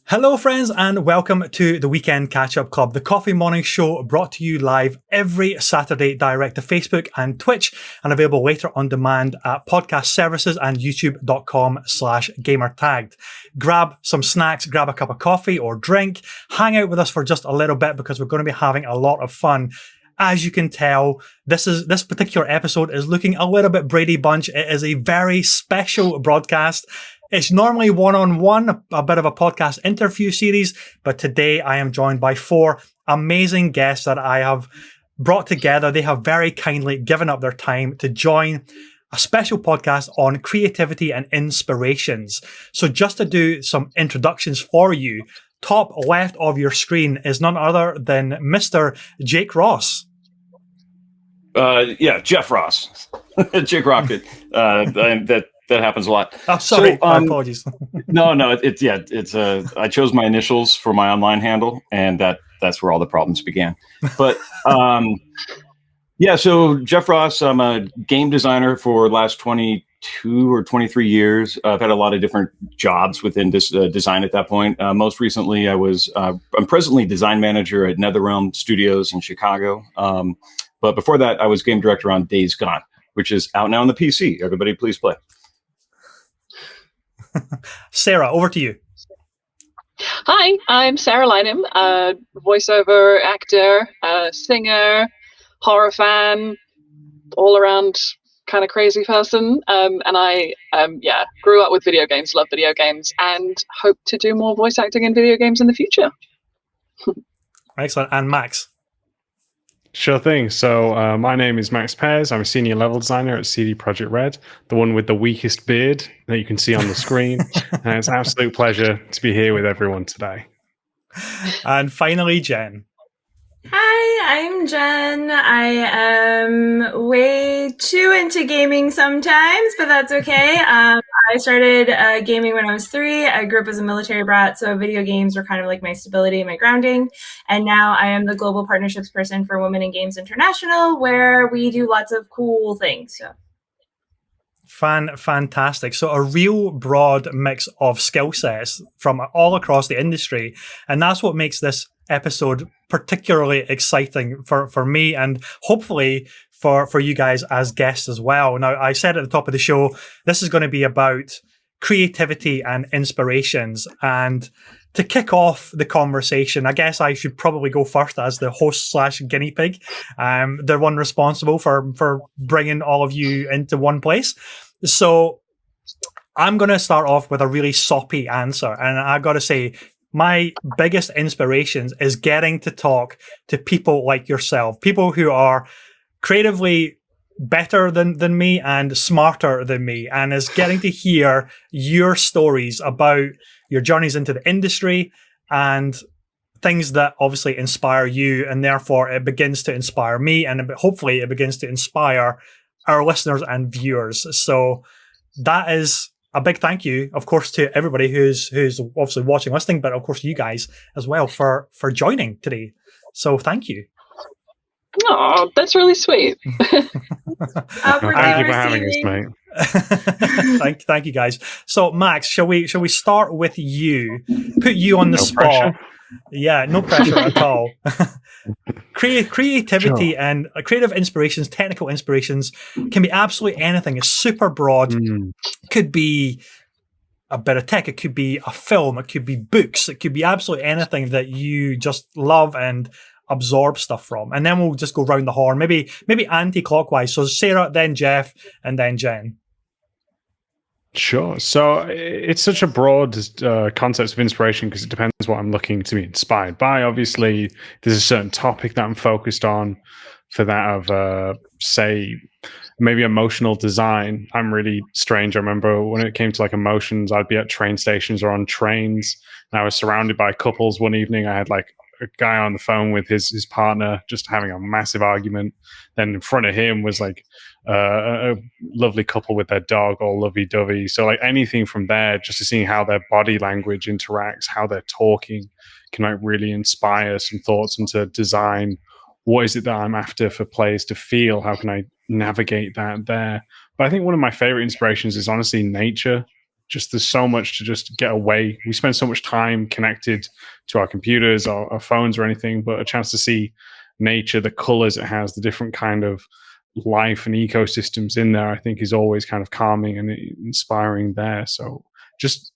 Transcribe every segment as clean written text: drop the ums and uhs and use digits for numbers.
Hello, friends, and welcome to the Weekend Catch-Up Club, the coffee morning show brought to you live every Saturday direct to Facebook and Twitch and available later on demand at podcast services and youtube.com/gamertagged. Grab some snacks, grab a cup of coffee or drink, hang out with us for just a little bit because we're going to be having a lot of fun. As you can tell, this particular episode is looking a little bit Brady Bunch. It is a very special broadcast. It's normally one-on-one, a bit of a podcast interview series, but today I am joined by four amazing guests that I have brought together. They have very kindly given up their time to join a special podcast on creativity and inspirations. So just to do some introductions for you, top left of your screen is none other than Mr. Jake Ross. Jeff Ross, Jake Rocket. That happens a lot. Oh, sorry. My apologies. No. I chose my initials for my online handle, and that's where all the problems began. But so Jeff Ross, I'm a game designer for the last 22 or 23 years. I've had a lot of different jobs within this design at that point. Most recently, I'm presently design manager at NetherRealm Studios in Chicago. But before that, I was game director on Days Gone, which is out now on the PC. Everybody, please play. Sara, over to you. Hi, I'm Sara Lynham, a voiceover actor, singer, horror fan, all around kind of crazy person. And I grew up with video games, love video games, and hope to do more voice acting in video games in the future. Excellent. And Max? Sure thing. So my name is Max Pears. I'm a senior level designer at CD Projekt Red, the one with the weakest beard that you can see on the screen. And it's an absolute pleasure to be here with everyone today. And finally, Jenn. Hi, I'm Jenn. I am way too into gaming sometimes, but that's okay. I started gaming when I was 3. I grew up as a military brat, so video games were kind of like my stability and my grounding. And now I am the global partnerships person for Women in Games International, where we do lots of cool things. So. Fantastic. So a real broad mix of skill sets from all across the industry. And that's what makes this episode particularly exciting for me and hopefully for you guys as guests as well. Now, I said at the top of the show, this is going to be about creativity and inspirations. And to kick off the conversation, I guess I should probably go first as the host/guinea pig, the one responsible for bringing all of you into one place. So I'm going to start off with a really soppy answer. And I've got to say, my biggest inspirations is getting to talk to people like yourself, people who are creatively better than me and smarter than me, and is getting to hear your stories about your journeys into the industry and things that obviously inspire you, and therefore it begins to inspire me, and hopefully it begins to inspire our listeners and viewers. So that is a big thank you, of course, to everybody who's obviously watching, listening, but of course you guys as well for joining today. So thank you. Oh, that's really sweet. Thank you for having us, mate. Thank you, guys. So, Max, shall we start with you? Put you on the spot. Pressure. Yeah, no pressure at all. Creativity Sure. and creative inspirations, technical inspirations can be absolutely anything. It's super broad. It could be a bit of tech. It could be a film. It could be books. It could be absolutely anything that you just love and absorb stuff from. And then we'll just go round the horn, maybe anti-clockwise. So Sara, then Jeff, and then Jenn. Sure. So it's such a broad concept of inspiration because it depends what I'm looking to be inspired by. Obviously, there's a certain topic that I'm focused on. For that of, say, maybe emotional design, I'm really strange. I remember when it came to like emotions, I'd be at train stations or on trains, and I was surrounded by couples. One evening, I had like a guy on the phone with his partner just having a massive argument. Then in front of him was like a lovely couple with their dog, all lovey-dovey. So like anything from there, just to seeing how their body language interacts, how they're talking, can like really inspire some thoughts into design. What is it that I'm after for players to feel? How can I navigate that there? But I think one of my favorite inspirations is honestly nature. just there's so much to just get away. We spend so much time connected to our computers or our phones or anything, but a chance to see nature, the colors it has, the different kind of life and ecosystems in there, I think is always kind of calming and inspiring there. So just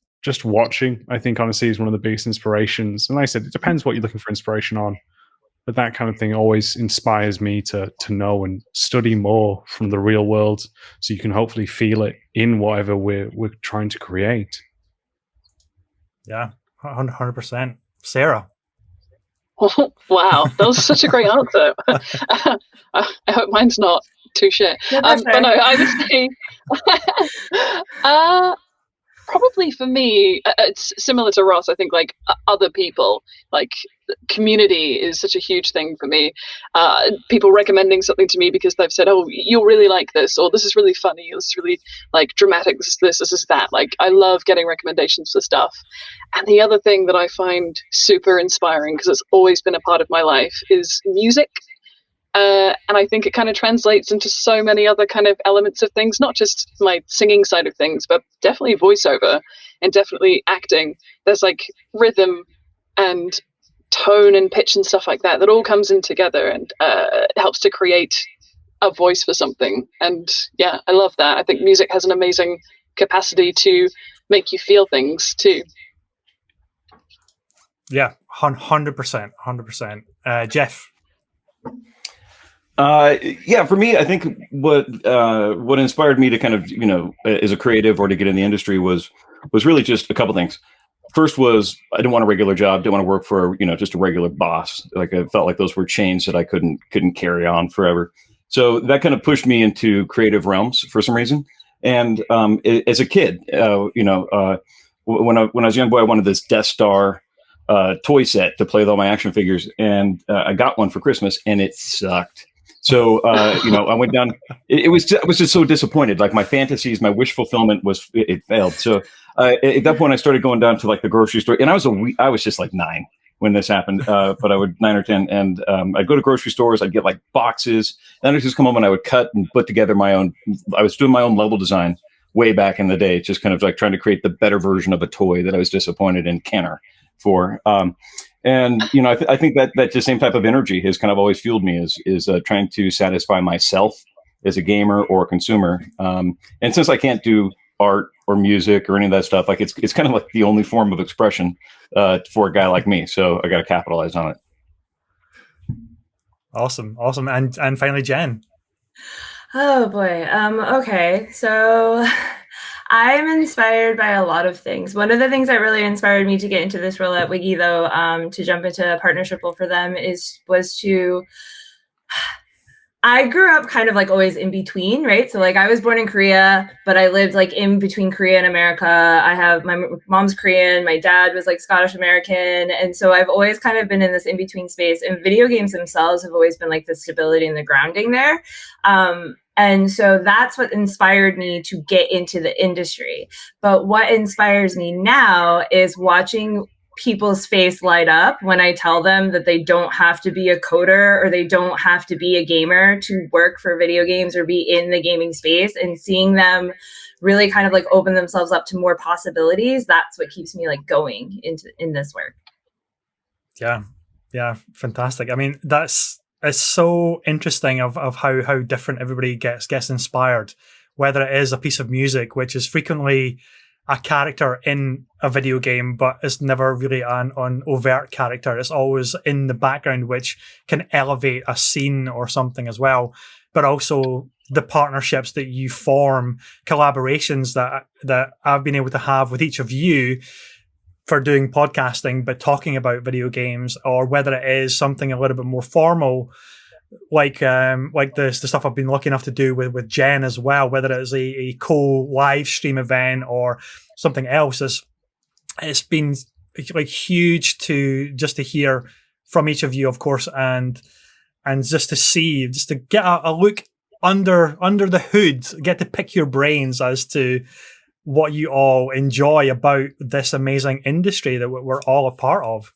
watching, I think, honestly, is one of the biggest inspirations. And like I said, it depends what you're looking for inspiration on, but that kind of thing always inspires me to know and study more from the real world, so you can hopefully feel it in whatever we're trying to create. Yeah, 100%. Sarah. Wow, that was such a great answer. I hope mine's not too shit. No, But no, I would say probably for me, it's similar to Ross. I think like other people, like community is such a huge thing for me. People recommending something to me because they've said, "Oh, you'll really like this," or "This is really funny," or "This is really like dramatic." This is that. Like I love getting recommendations for stuff. And the other thing that I find super inspiring, because it's always been a part of my life, is music. And I think it kind of translates into so many other kind of elements of things, not just my singing side of things, but definitely voiceover and definitely acting. There's like rhythm and tone and pitch and stuff like that that all comes in together and helps to create a voice for something. And yeah, I love that. I think music has an amazing capacity to make you feel things too. Yeah, 100%. 100%. Jeff. Yeah, for me, I think what inspired me to kind of, as a creative or to get in the industry was really just a couple things. First was I didn't want a regular job, didn't want to work for, just a regular boss. Like I felt like those were chains that I couldn't carry on forever. So that kind of pushed me into creative realms for some reason. And as a kid, when I was a young boy, I wanted this Death Star toy set to play with all my action figures, and I got one for Christmas, and it sucked. So, I went down. I was just so disappointed. Like my fantasies, my wish fulfillment it failed. So at that point, I started going down to like the grocery store, and I was just like 9 when this happened, but I would 9 or 10, and I'd go to grocery stores. I'd get like boxes, and I'd just come home and I would cut and put together my own. I was doing my own level design way back in the day, just kind of like trying to create the better version of a toy that I was disappointed in Kenner for. And I think that the same type of energy has kind of always fueled me is trying to satisfy myself as a gamer or a consumer. And since I can't do art or music or any of that stuff, like it's kind of like the only form of expression for a guy like me. So I got to capitalize on it. Awesome. And finally, Jenn. Oh boy. Okay. So I'm inspired by a lot of things. One of the things that really inspired me to get into this role at Wiggy, though, to jump into a partnership role for them was to. I grew up kind of like always in between, right? So like I was born in Korea, but I lived like in between Korea and America. I have my mom's Korean, my dad was like Scottish American. And so I've always kind of been in this in-between space, and video games themselves have always been like the stability and the grounding there. And so that's what inspired me to get into the industry. But what inspires me now is watching people's face light up when I tell them that they don't have to be a coder or they don't have to be a gamer to work for video games or be in the gaming space, and seeing them really kind of like open themselves up to more possibilities. That's what keeps me like going in this work. Yeah, fantastic. I mean, it's so interesting of how different everybody gets inspired, whether it is a piece of music, which is frequently a character in a video game, but it's never really an overt character. It's always in the background, which can elevate a scene or something as well. But also the partnerships that you form, collaborations that I've been able to have with each of you for doing podcasting, but talking about video games, or whether it is something a little bit more formal, like the stuff I've been lucky enough to do with Jenn as well, whether it is a co-live stream event or something else. It's been like huge to hear from each of you, of course, and just to get a look under the hood, get to pick your brains as to what you all enjoy about this amazing industry that we're all a part of.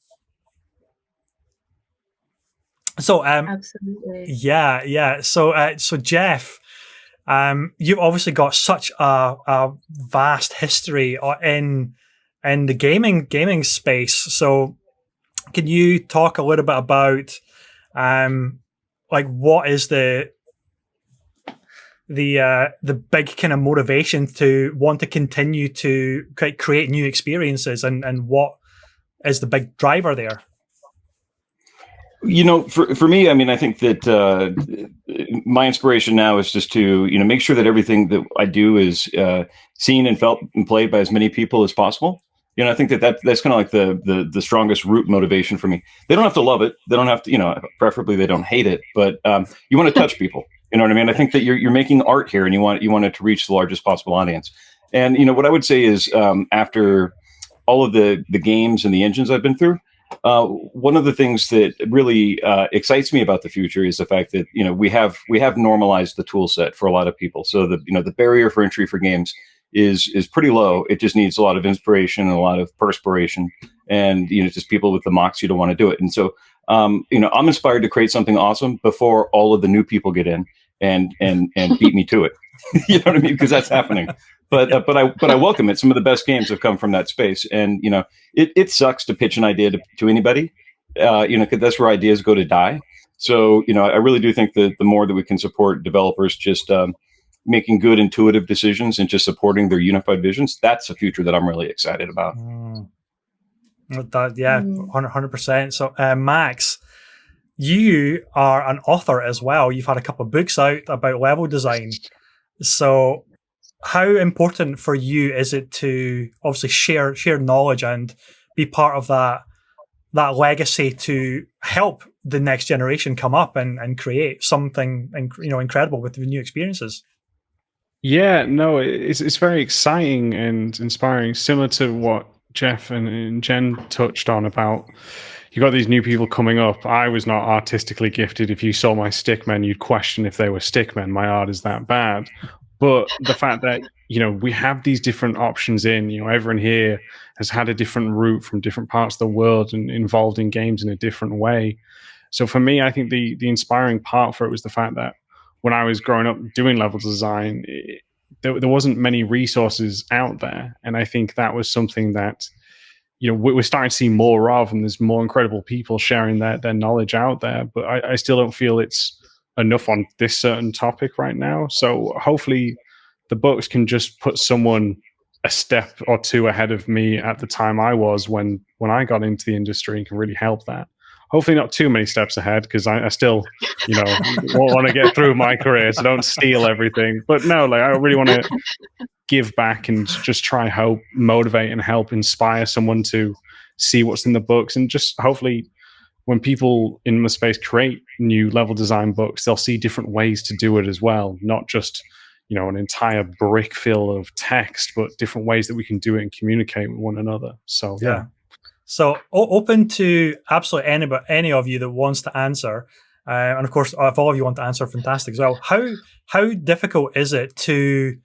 So Absolutely. yeah. So Jeff, You've obviously got such a vast history in the gaming space. So can you talk a little bit about like what is the big kind of motivation to want to continue to create new experiences, and what is the big driver there? You know, for me, I mean, I think that my inspiration now is just to, you know, make sure that everything that I do is seen and felt and played by as many people as possible. You know, I think that's kind of like the strongest root motivation for me. They don't have to love it. They don't have to, you know, preferably they don't hate it, but you want to touch people. You know what I mean? I think that you're making art here, and you want it to reach the largest possible audience. And, you know, what I would say is after all of the games and the engines I've been through, one of the things that really excites me about the future is the fact that, you know, we have normalized the tool set for a lot of people. So the barrier for entry for games is pretty low. It just needs a lot of inspiration and a lot of perspiration, and, you know, just people with the moxie to want to do it. And so, you know, I'm inspired to create something awesome before all of the new people get in and beat me to it. You know what I mean? Because that's happening. But I welcome it. Some of the best games have come from that space, and, you know, it sucks to pitch an idea to anybody, you know, because that's where ideas go to die. So, you know, I really do think that the more that we can support developers just making good intuitive decisions and just supporting their unified visions, that's a future that I'm really excited about. Yeah, 100%. So, Max, you are an author as well. You've had a couple of books out about level design. So how important for you is it to obviously share knowledge and be part of that legacy to help the next generation come up and create something, you know, incredible with the new experiences? Yeah, no, it's very exciting and inspiring, similar to what Jeff and Jenn touched on about. You got these new people coming up. I was not artistically gifted. If you saw my stickmen, you'd question if they were stickmen. My art is that bad. But the fact that, you know, we have these different options in, you know, everyone here has had a different route from different parts of the world and involved in games in a different way. So for me, I think the inspiring part for it was the fact that when I was growing up doing level design, there wasn't many resources out there. And I think that was something that, you know, we're starting to see more of, and there's more incredible people sharing their knowledge out there. But I still don't feel it's enough on this certain topic right now. So hopefully the books can just put someone a step or two ahead of me at the time I was when I got into the industry, and can really help that. Hopefully not too many steps ahead, because I still, you know, want to get through my career, so don't steal everything. But no, like, I really want to give back and just try help motivate and help inspire someone to see what's in the books. And just hopefully when people in the space create new level design books, they'll see different ways to do it as well. Not just, you know, an entire brick fill of text, but different ways that we can do it and communicate with one another. So, yeah. So open to absolutely any of you that wants to answer. And of course, if all of you want to answer, fantastic as well. How difficult is it to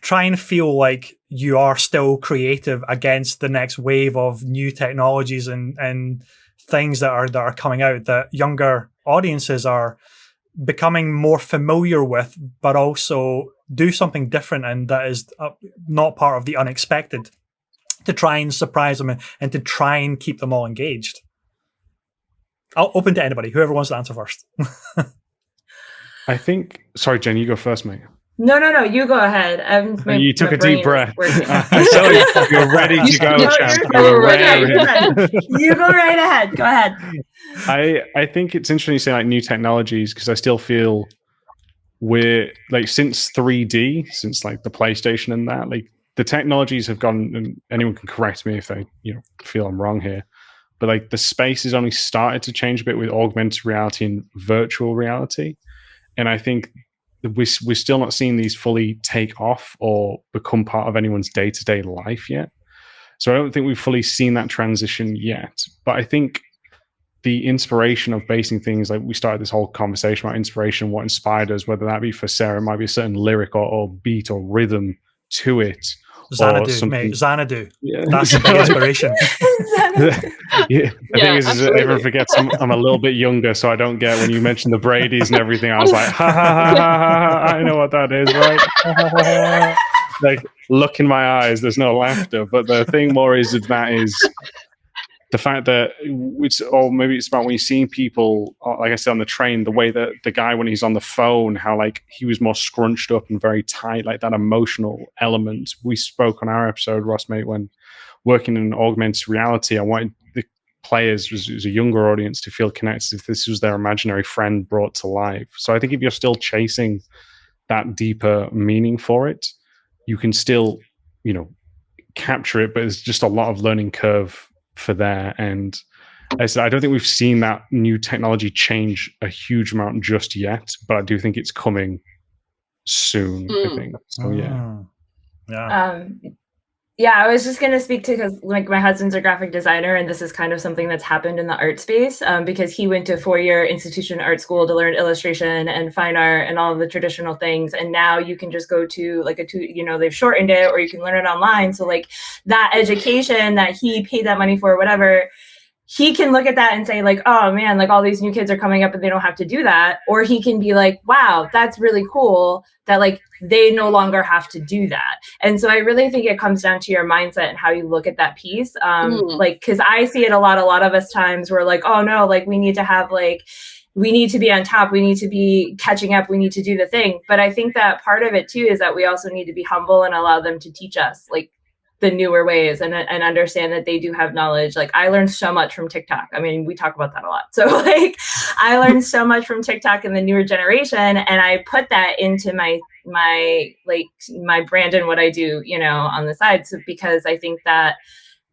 try and feel like you are still creative against the next wave of new technologies and things that are coming out that younger audiences are becoming more familiar with, but also do something different and that is not part of the unexpected, to try and surprise them and to try and keep them all engaged? I'll open to anybody, whoever wants to answer first. I think, sorry, Jenn, you go first, mate. No, you go ahead. You took a deep breath. I saw you're ready to go, champ. You go right ahead. Go ahead. I think it's interesting you say like new technologies, because I still feel we're like, since 3D, since like the PlayStation and that, like the technologies have gone, and anyone can correct me if they, you know, feel I'm wrong here, but like the space has only started to change a bit with augmented reality and virtual reality. And I think we're still not seeing these fully take off or become part of anyone's day-to-day life yet. So I don't think we've fully seen that transition yet. But I think the inspiration of basing things, like we started this whole conversation about inspiration, what inspired us, whether that be for Sarah, it might be a certain lyric or beat or rhythm to it, Xanadu, mate. Xanadu. Yeah. That's the big inspiration. The thing is everyone forgets I'm a little bit younger, so I don't get when you mention the Brady's and everything. I was like, ha ha ha ha ha! I know what that is, right? Like, look in my eyes. There's no laughter, but the thing more is the fact that maybe it's about when you're seeing people, like I said, on the train, the way that the guy, when he's on the phone, how like he was more scrunched up and very tight, like that emotional element. We spoke on our episode, Ross, mate, when working in augmented reality, I wanted the players, as a younger audience, to feel connected if this was their imaginary friend brought to life. So I think if you're still chasing that deeper meaning for it, you can still, capture it, but it's just a lot of learning curve for there. And as I said, I don't think we've seen that new technology change a huge amount just yet, but I do think it's coming soon. I think so. Yeah, I was just going to speak to, because like my husband's a graphic designer, and this is kind of something that's happened in the art space, because he went to 4-year institution art school to learn illustration and fine art and all of the traditional things. And now you can just go to like they've shortened it, or you can learn it online. So like that education that he paid that money for, whatever, he can look at that and say like, oh man, like all these new kids are coming up and they don't have to do that. Or he can be like, wow, that's really cool that like they no longer have to do that. And so I really think it comes down to your mindset and how you look at that piece. Like, cause I see it a lot of us times where like, oh no, like we need to be on top. We need to be catching up. We need to do the thing. But I think that part of it too is that we also need to be humble and allow them to teach us like the newer ways and understand that they do have knowledge. Like I learned so much from TikTok. I mean, we talk about that a lot. So like I learned so much from TikTok and the newer generation. And I put that into my brand and what I do, on the side. So because I think that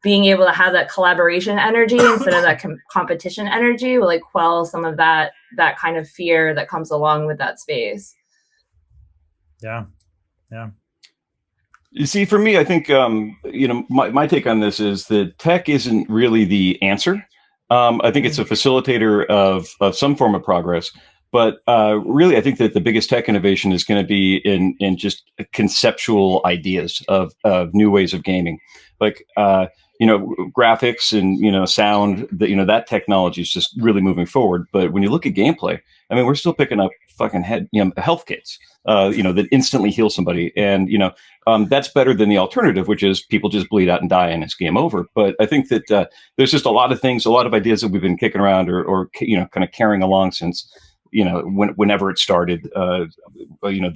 being able to have that collaboration energy instead of that competition energy will like quell some of that kind of fear that comes along with that space. Yeah. You see, for me, I think, my take on this is that tech isn't really the answer. I think it's a facilitator of some form of progress. But really, I think that the biggest tech innovation is going to be in just conceptual ideas of new ways of gaming. Like, graphics and, sound, that technology is just really moving forward. But when you look at gameplay, I mean, we're still picking up fucking health kits, that instantly heal somebody. And, that's better than the alternative, which is people just bleed out and die and it's game over. But I think that there's just a lot of things, a lot of ideas that we've been kicking around or kind of carrying along since, whenever it started,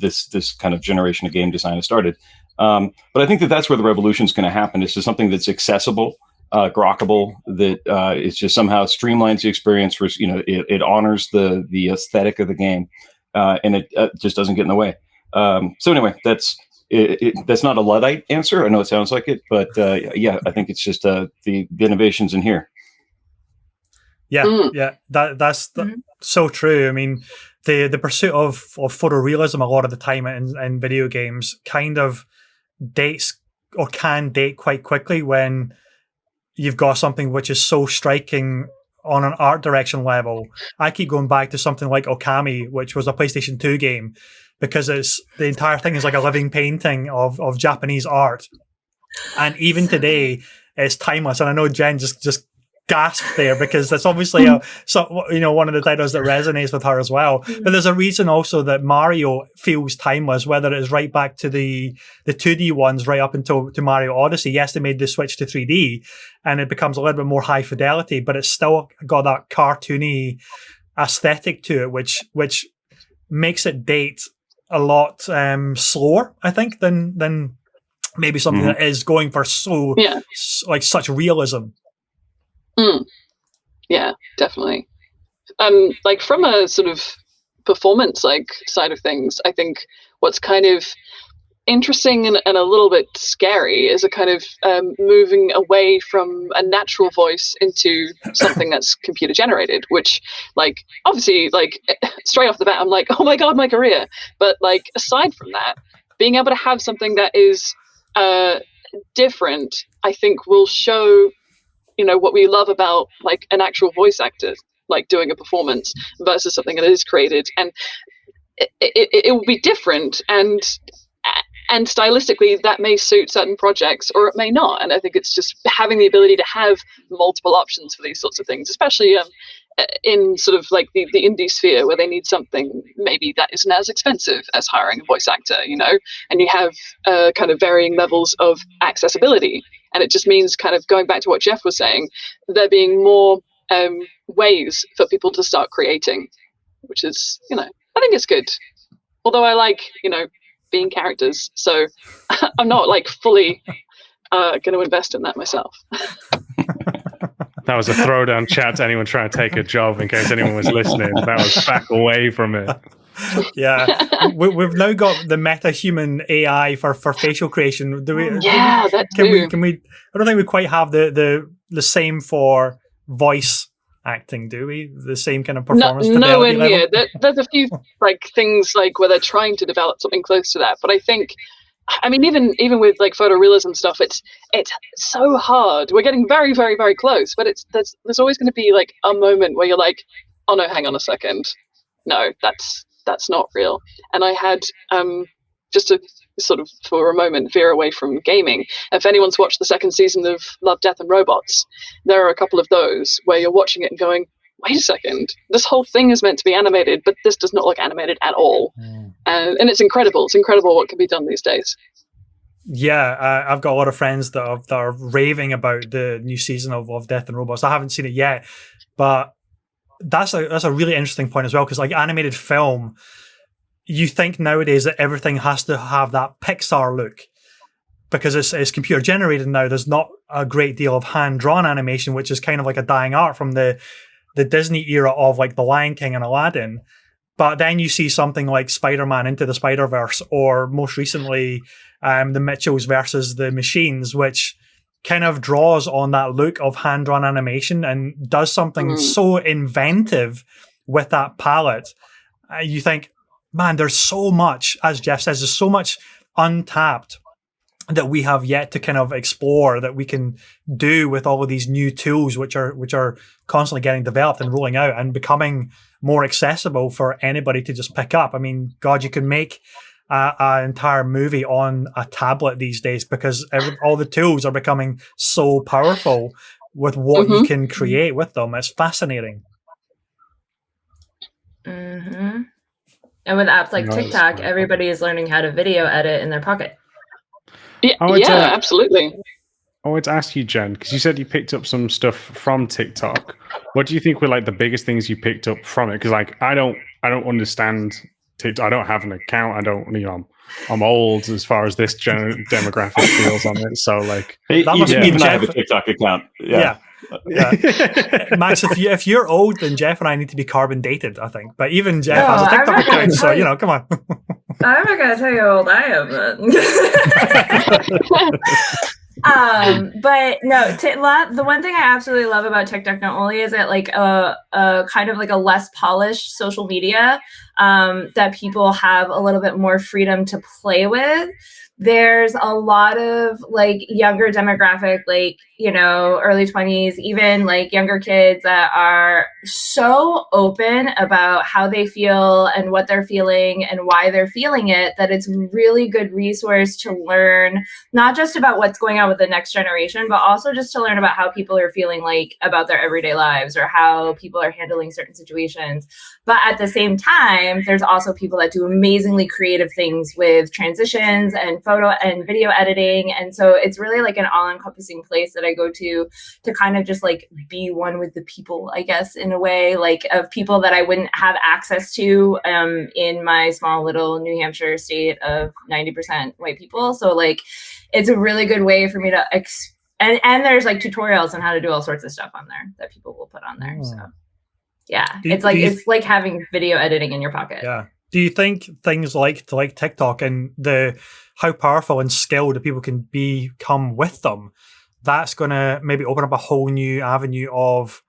this kind of generation of game design has started. But I think that that's where the revolution is going to happen. It's just something that's accessible, grokkable, that it's just somehow streamlines the experience. For it honors the aesthetic of the game, and it just doesn't get in the way. So anyway, that's not a Luddite answer. I know it sounds like it, but I think it's just the innovations in here. Yeah, that's so true. I mean, the pursuit of photorealism a lot of the time in video games kind of dates or can date quite quickly when you've got something which is so striking on an art direction level. I keep going back to something like Okami, which was a PlayStation 2 game, because the entire thing is like a living painting of Japanese art. And even today, it's timeless. And I know Jen just gasped there because that's obviously one of the titles that resonates with her as well. But there's a reason also that Mario feels timeless, whether it's right back to the 2D ones right up until to Mario Odyssey. Yes, they made the switch to 3D and it becomes a little bit more high fidelity, but it's still got that cartoony aesthetic to it, which makes it date a lot slower, I think, than maybe something that is going for such realism. Yeah, definitely. Like from a sort of performance side of things, I think what's kind of interesting and a little bit scary is a kind of moving away from a natural voice into something that's computer generated, which obviously straight off the bat I'm like, oh my god, my career. But aside from that, being able to have something that is different, I think will show what we love about an actual voice actor doing a performance versus something that is created, and it will be different, and and stylistically that may suit certain projects or it may not. And I think it's just having the ability to have multiple options for these sorts of things, especially in sort of like the indie sphere where they need something maybe that isn't as expensive as hiring a voice actor, and you have kind of varying levels of accessibility. And it just means, kind of going back to what Jeff was saying, there being more ways for people to start creating, which is, I think it's good. Although I like, being characters, so I'm not like fully going to invest in that myself. That was a throwdown chat to anyone trying to take a job, in case anyone was listening. That was back away from it. Yeah, we've now got the meta-human AI for facial creation. Do we? That too. Can we? I don't think we quite have the same for voice acting, do we? The same kind of performance. Nowhere near. There's a few like things like where they're trying to develop something close to that, but I think, I mean, even with like photorealism stuff, it's so hard. We're getting very, very, very close, but there's always going to be like a moment where you're like, oh no, hang on a second, no, that's not real. And I had just to sort of for a moment veer away from gaming. If anyone's watched the second season of Love, Death and Robots, there are a couple of those where you're watching it and going, wait a second, this whole thing is meant to be animated, but this does not look animated at all. And it's incredible. It's incredible what can be done these days. Yeah, I've got a lot of friends that are raving about the new season of Death and Robots. I haven't seen it yet, but that's a really interesting point as well, because like animated film, you think nowadays that everything has to have that Pixar look because it's computer generated now. There's not a great deal of hand drawn animation, which is kind of like a dying art from the Disney era of like The Lion King and Aladdin. But then you see something like Spider-Man Into the Spider-Verse, or most recently the Mitchells versus the Machines, which kind of draws on that look of hand-drawn animation and does something so inventive with that palette. You think, man, there's so much, as Jeff says, there's so much untapped that we have yet to kind of explore, that we can do with all of these new tools which are constantly getting developed and rolling out and becoming more accessible for anybody to just pick up. I mean, God, you can make an entire movie on a tablet these days because all the tools are becoming so powerful with what you can create with them. It's fascinating. Mm-hmm. And with apps like TikTok, everybody is learning how to video edit in their pocket. Yeah, absolutely. I wanted to ask you, Jen, because you said you picked up some stuff from TikTok. What do you think were like the biggest things you picked up from it? Because like I don't understand TikTok. I don't have an account. I don't, I'm old as far as this demographic feels on it. So like, that must mean I have a TikTok account. Yeah. Max, if you're old, then Jeff and I need to be carbon dated, I think. But even Jeff has a TikTok account, so come on. I'm not gonna tell you how old I am then. But no, the one thing I absolutely love about TikTok not only is it like a kind of like a less polished social media that people have a little bit more freedom to play with. There's a lot of like younger demographic, like, early 20s, even like younger kids that are so open about how they feel and what they're feeling and why they're feeling it, that it's a really good resource to learn, not just about what's going on with the next generation, but also just to learn about how people are feeling like about their everyday lives or how people are handling certain situations. But at the same time, there's also people that do amazingly creative things with transitions and photo and video editing. And so it's really like an all-encompassing place that I go to kind of just like be one with the people, I guess, in a way, like of people that I wouldn't have access to in my small little New Hampshire state of 90% white people. So like, it's a really good way for me to, and there's like tutorials on how to do all sorts of stuff on there that people will put on there. So yeah, it's like having video editing in your pocket. Yeah. Do you think things like TikTok and how powerful and skilled the people can become with them, that's going to maybe open up a whole new avenue of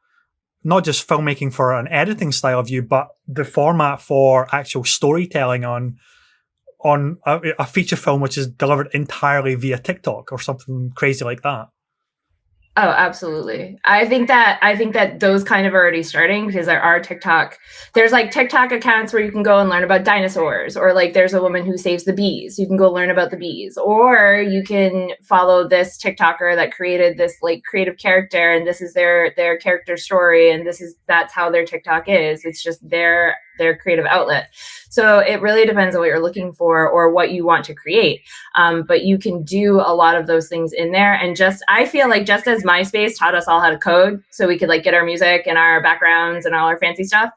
not just filmmaking for an editing style of you, but the format for actual storytelling on a feature film which is delivered entirely via TikTok or something crazy like that? Oh, absolutely. I think that those kind of are already starting, because there are there's like TikTok accounts where you can go and learn about dinosaurs, or like there's a woman who saves the bees. You can go learn about the bees, or you can follow this TikToker that created this like creative character, and this is their character story, and that's how their TikTok is. It's just their creative outlet. So it really depends on what you're looking for or what you want to create. But you can do a lot of those things in there. And I feel like just as MySpace taught us all how to code so we could like get our music and our backgrounds and all our fancy stuff,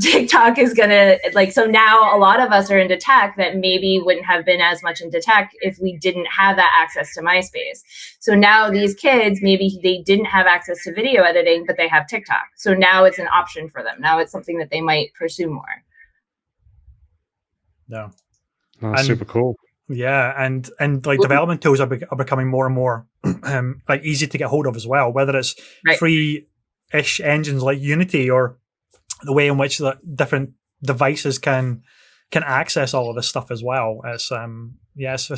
TikTok is gonna so now a lot of us are into tech that maybe wouldn't have been as much into tech if we didn't have that access to MySpace. So now these kids, maybe they didn't have access to video editing, but they have TikTok. So now it's an option for them. Now it's something that they might pursue more. Yeah. That's super cool. Yeah, and like development tools are becoming more and more like easy to get hold of as well, whether it's free-ish engines like Unity, or the way in which the different devices can access all of this stuff as well. It's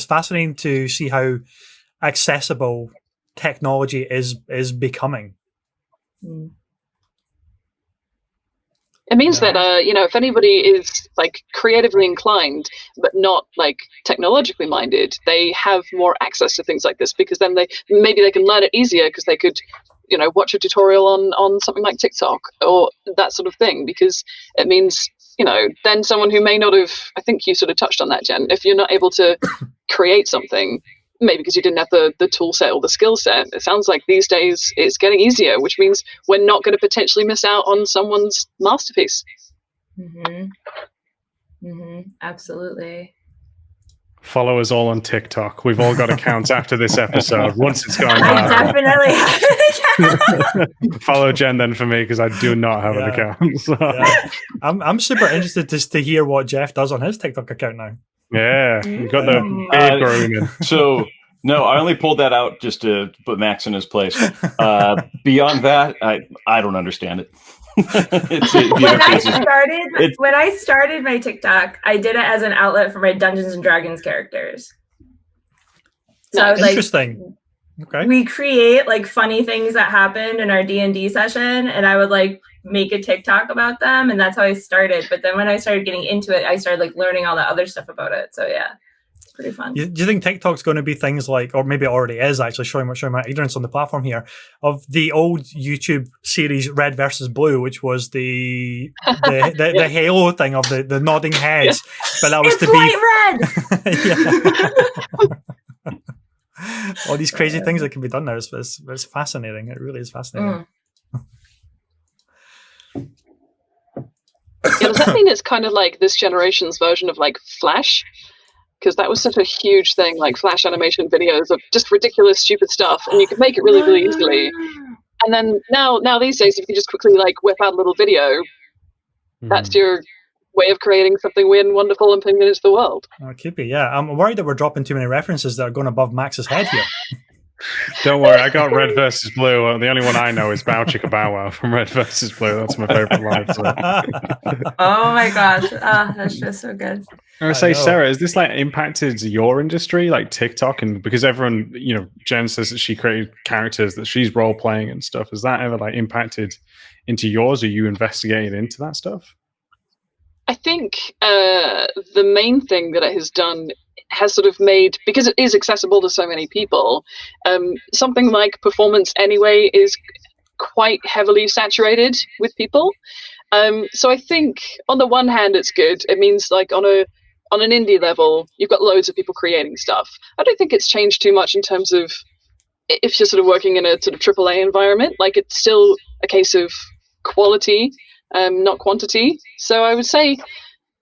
fascinating to see how accessible technology is becoming. It means that if anybody is like creatively inclined but not like technologically minded, they have more access to things like this, because then they can learn it easier, because they could watch a tutorial on something like TikTok or that sort of thing, because it means then someone who may not have, I think you sort of touched on that, Jen, if you're not able to create something, maybe because you didn't have the tool set or the skill set, it sounds like these days it's getting easier, which means we're not going to potentially miss out on someone's masterpiece. Absolutely. Follow us all on TikTok. We've all got accounts after this episode. Once it's gone I definitely have an account. Follow Jen then for me, because I do not have an account. So. Yeah. I'm super interested just to hear what Jeff does on his TikTok account now. Yeah, you got the beard growing in. So, no, I only pulled that out just to put Max in his place. Beyond that, I don't understand it. When I started my TikTok, I did it as an outlet for my Dungeons and Dragons characters. So I was interesting. Okay. We create like funny things that happen in our D&D session, and I would like make a TikTok about them, and that's how I started. But then when I started getting into it, I started like learning all the other stuff about it. So yeah, it's pretty fun. Do you think TikTok's going to be things like, or maybe it already is actually, showing my ignorance on the platform here, of the old YouTube series Red versus Blue, which was the Halo thing of the nodding heads, but that was red. All these crazy things that can be done now. It's fascinating. It really is fascinating. Does that mean it's kind of like this generation's version of like Flash? Because that was such a huge thing, like Flash animation videos of just ridiculous, stupid stuff, and you could make it really, really easily. And then now these days, if you can just quickly like whip out a little video, that's your way of creating something weird and wonderful and putting it into the world. Oh, it could be, yeah. I'm worried that we're dropping too many references that are going above Max's head here. Don't worry, I got Red versus Blue. The only one I know is Bow Chicka Bow Wow from Red versus Blue. That's my favorite line. So. Oh my gosh, that's just so good. I would say, Sarah, has this like impacted your industry, like TikTok, and because everyone, Jen says that she created characters that she's role playing and stuff. Has that ever like impacted into yours? Are you investigating into that stuff? I think the main thing that it has done has sort of made, because it is accessible to so many people, something like Performance Anyway is quite heavily saturated with people. So I think on the one hand it's good. It means like on an indie level, you've got loads of people creating stuff. I don't think it's changed too much in terms of if you're sort of working in a sort of AAA environment. Like, it's still a case of quality, not quantity. So I would say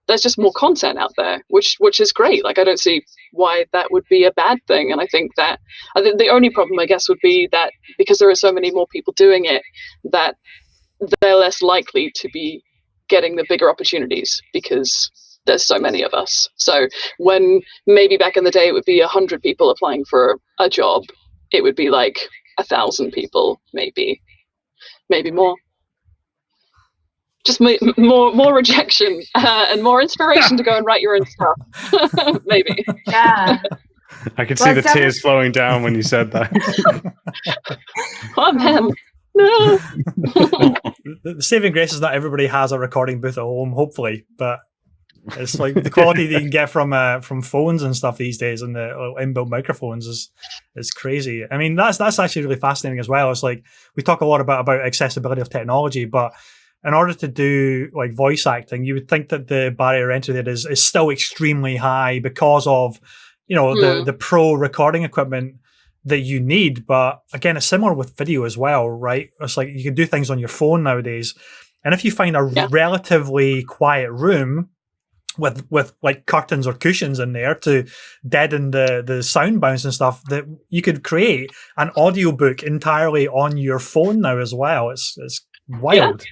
there's just more content out there, which is great. Like, I don't see why that would be a bad thing. And I think the only problem, I guess, would be that because there are so many more people doing it, that they're less likely to be getting the bigger opportunities because there's so many of us. So when maybe back in the day it would be 100 people applying for a job, it would be like 1,000 people, maybe more. Just more rejection and more inspiration to go and write your own stuff. Maybe. Yeah. I could see the tears flowing down when you said that. Oh man, no. The saving grace is not everybody has a recording booth at home, hopefully, but it's like the quality that you can get from phones and stuff these days, and the inbuilt microphones is crazy. I mean, that's actually really fascinating as well. It's like we talk a lot about accessibility of technology, but in order to do like voice acting, you would think that the barrier entry there is still extremely high because of the pro recording equipment that you need. But again, it's similar with video as well, right? It's like you can do things on your phone nowadays, and if you find a relatively quiet room with like curtains or cushions in there to deaden the sound bounce and stuff, that you could create an audiobook entirely on your phone now as well. It's wild. Yeah.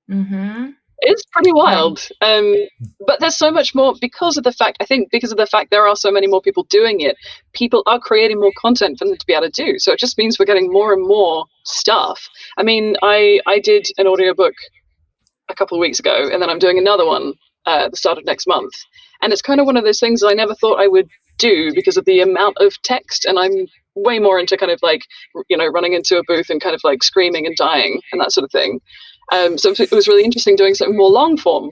Mm-hmm. It's pretty wild. But there's so much more because of the fact there are so many more people doing it. People are creating more content for them to be able to do. So it just means we're getting more and more stuff. I mean, I did an audiobook a couple of weeks ago, and then I'm doing another one at the start of next month. And it's kind of one of those things I never thought I would do because of the amount of text. And I'm way more into kind of like, running into a booth and kind of like screaming and dying and that sort of thing. So it was really interesting doing something more long form.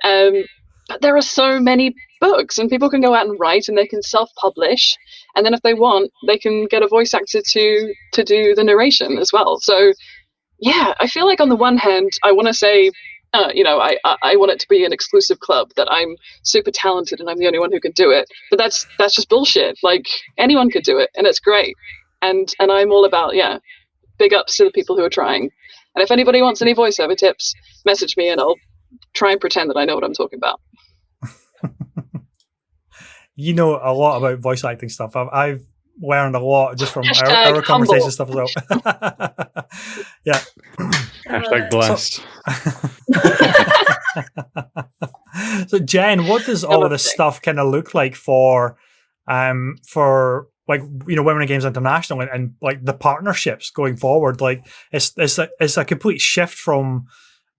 But there are so many books, and people can go out and write, and they can self-publish. And then if they want, they can get a voice actor to do the narration as well. So yeah, I feel like on the one hand, I want to say, I want it to be an exclusive club, that I'm super talented and I'm the only one who can do it. But that's just bullshit. Like, anyone could do it, and it's great. And I'm all about, big ups to the people who are trying. And if anybody wants any voiceover tips, message me and I'll try and pretend that I know what I'm talking about. You know a lot about voice acting stuff. I've learned a lot just from our conversation stuff as well. Yeah. Hashtag blessed. So Jen, what does all of this stuff kind of look like for like, Women in Games International and like the partnerships going forward? Like it's a complete shift from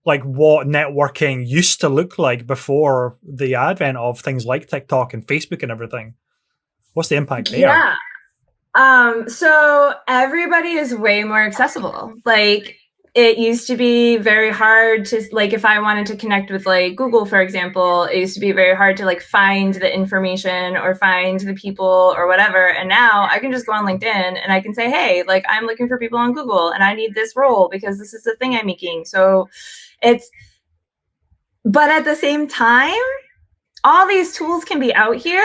like what networking used to look like before the advent of things like TikTok and Facebook and everything. What's the impact there? Yeah. So everybody is way more accessible. Like, it used to be very hard to, like, if I wanted to connect with like Google, for example, it used to be very hard to like find the information or find the people or whatever. And now I can just go on LinkedIn and I can say, hey, like, I'm looking for people on Google and I need this role because this is the thing I'm making. So but at the same time, all these tools can be out here.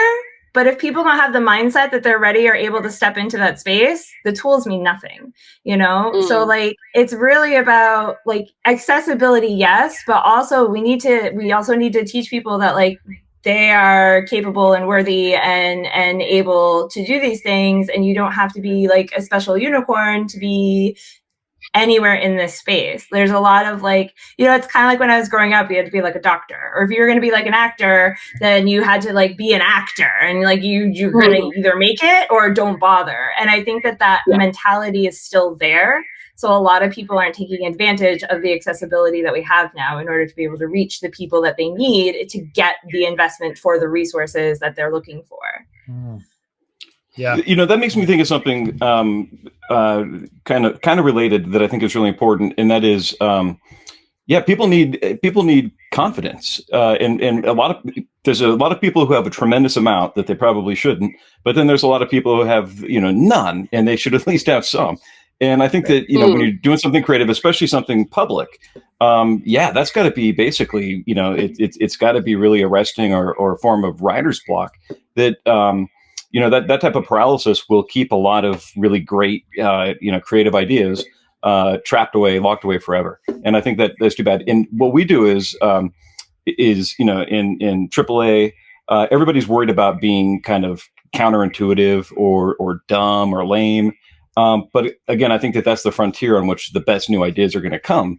But if people don't have the mindset that they're ready or able to step into that space, the tools mean nothing, So like, it's really about like accessibility, yes, but also we also need to teach people that like they are capable and worthy and able to do these things. And you don't have to be like a special unicorn to be anywhere in this space. There's a lot of like, it's kind of like when I was growing up, you had to be like a doctor, or if you were going to be like an actor, then you had to like be an actor, and like you're going to either make it or don't bother. And I think that mentality is still there. So a lot of people aren't taking advantage of the accessibility that we have now in order to be able to reach the people that they need to get the investment for the resources that they're looking for. Yeah, that makes me think of something kind of related that I think is really important, and that is, people need confidence, and there's a lot of people who have a tremendous amount that they probably shouldn't, but then there's a lot of people who have none, and they should at least have some. And I think that when you're doing something creative, especially something public, that's got to be basically it's got to be really arresting or a form of writer's block that. That type of paralysis will keep a lot of really great, creative ideas locked away forever. And I think that that's too bad. And what we do is in AAA, everybody's worried about being kind of counterintuitive or dumb or lame. But again, I think that that's the frontier on which the best new ideas are going to come.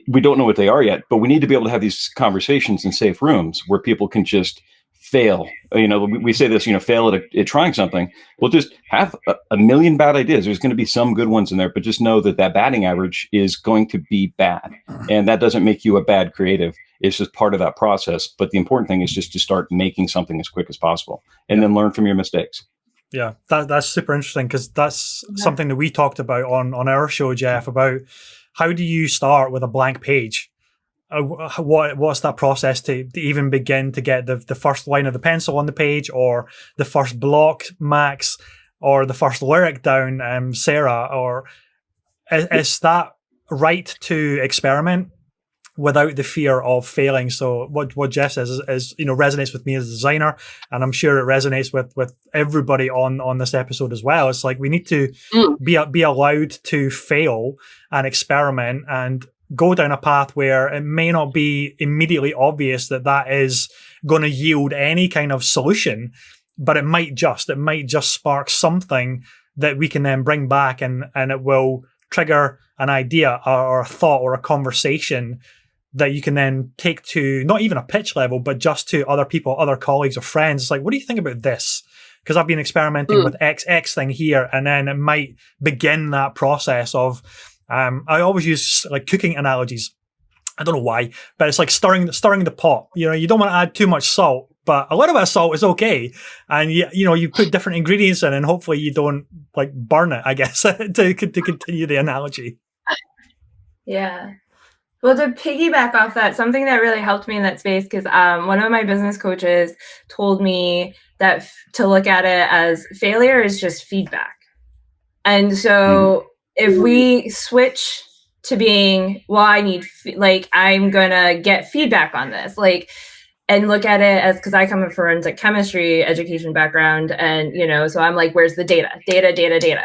We don't know what they are yet, but we need to be able to have these conversations in safe rooms where people can just fail. We say this, fail at trying something. Well, just have a million bad ideas. There's going to be some good ones in there, but just know that batting average is going to be bad. And that doesn't make you a bad creative. It's just part of that process. But the important thing is just to start making something as quick as possible and then learn from your mistakes. Yeah, that's super interesting, because that's something that we talked about on our show, Jeff, about how do you start with a blank page? What's that process to even begin to get the first line of the pencil on the page, or the first block, Max, or the first lyric down, Sarah? Or is that right to experiment without the fear of failing? So what Jeff says is resonates with me as a designer, and I'm sure it resonates with everybody on this episode as well. It's like we need to be allowed to fail and experiment and go down a path where it may not be immediately obvious that is going to yield any kind of solution, but it might just spark something that we can then bring back, and it will trigger an idea or a thought or a conversation that you can then take to not even a pitch level, but just to other people, other colleagues or friends. It's like, what do you think about this? Because I've been experimenting with X thing here, and then it might begin that process of, I always use like cooking analogies. I don't know why, but it's like stirring the pot. You don't want to add too much salt, but a little bit of salt is okay. And you put different ingredients in, and hopefully you don't like burn it, I guess, to continue the analogy. Yeah. Well, to piggyback off that, something that really helped me in that space, because one of my business coaches told me that to look at it as failure is just feedback. And so if we switch to being, well, I'm going to get feedback on this, and look at it as, because I come from forensic chemistry education background, and so I'm like, where's the data?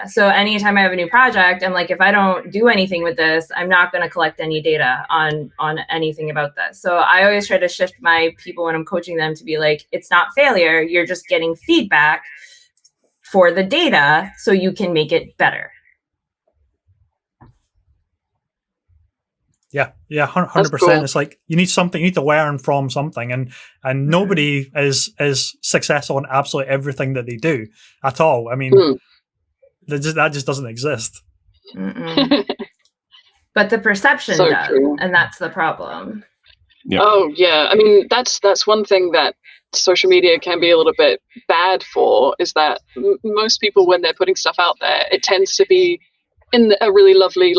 So anytime I have a new project, I'm like, if I don't do anything with this, I'm not going to collect any data on anything about this. So I always try to shift my people when I'm coaching them to be like, it's not failure, you're just getting feedback for the data so you can make it better. Yeah, 100%. It's like you need to learn from something, and nobody is successful in absolutely everything that they do at all. I mean, that just doesn't exist. But the perception does, and that's the problem. Yeah. Oh yeah, I mean that's one thing that social media can be a little bit bad for, is that most people, when they're putting stuff out there, it tends to be in a really lovely,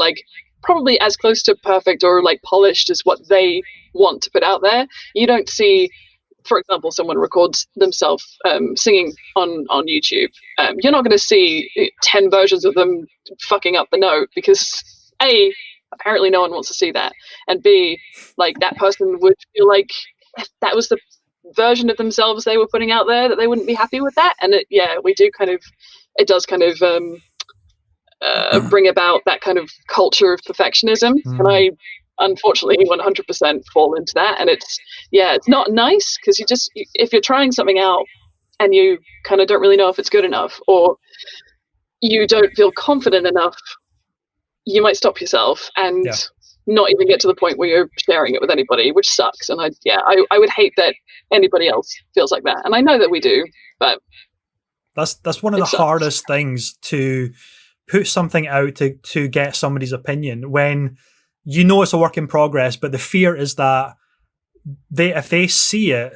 probably as close to perfect or polished as what they want to put out there. You don't see, for example, someone records themselves singing on YouTube. You're not going to see 10 versions of them fucking up the note, because A, apparently no one wants to see that, and B, that person would feel like if that was the version of themselves they were putting out there, that they wouldn't be happy with that. And it does kind of bring about that kind of culture of perfectionism, and I unfortunately 100% fall into that. And it's not nice, because if you're trying something out and you kind of don't really know if it's good enough, or you don't feel confident enough, you might stop yourself and not even get to the point where you're sharing it with anybody, which sucks. And I would hate that anybody else feels like that, and I know that we do, but that's one of the hardest things, to put something out to get somebody's opinion when it's a work in progress, but the fear is that if they see it,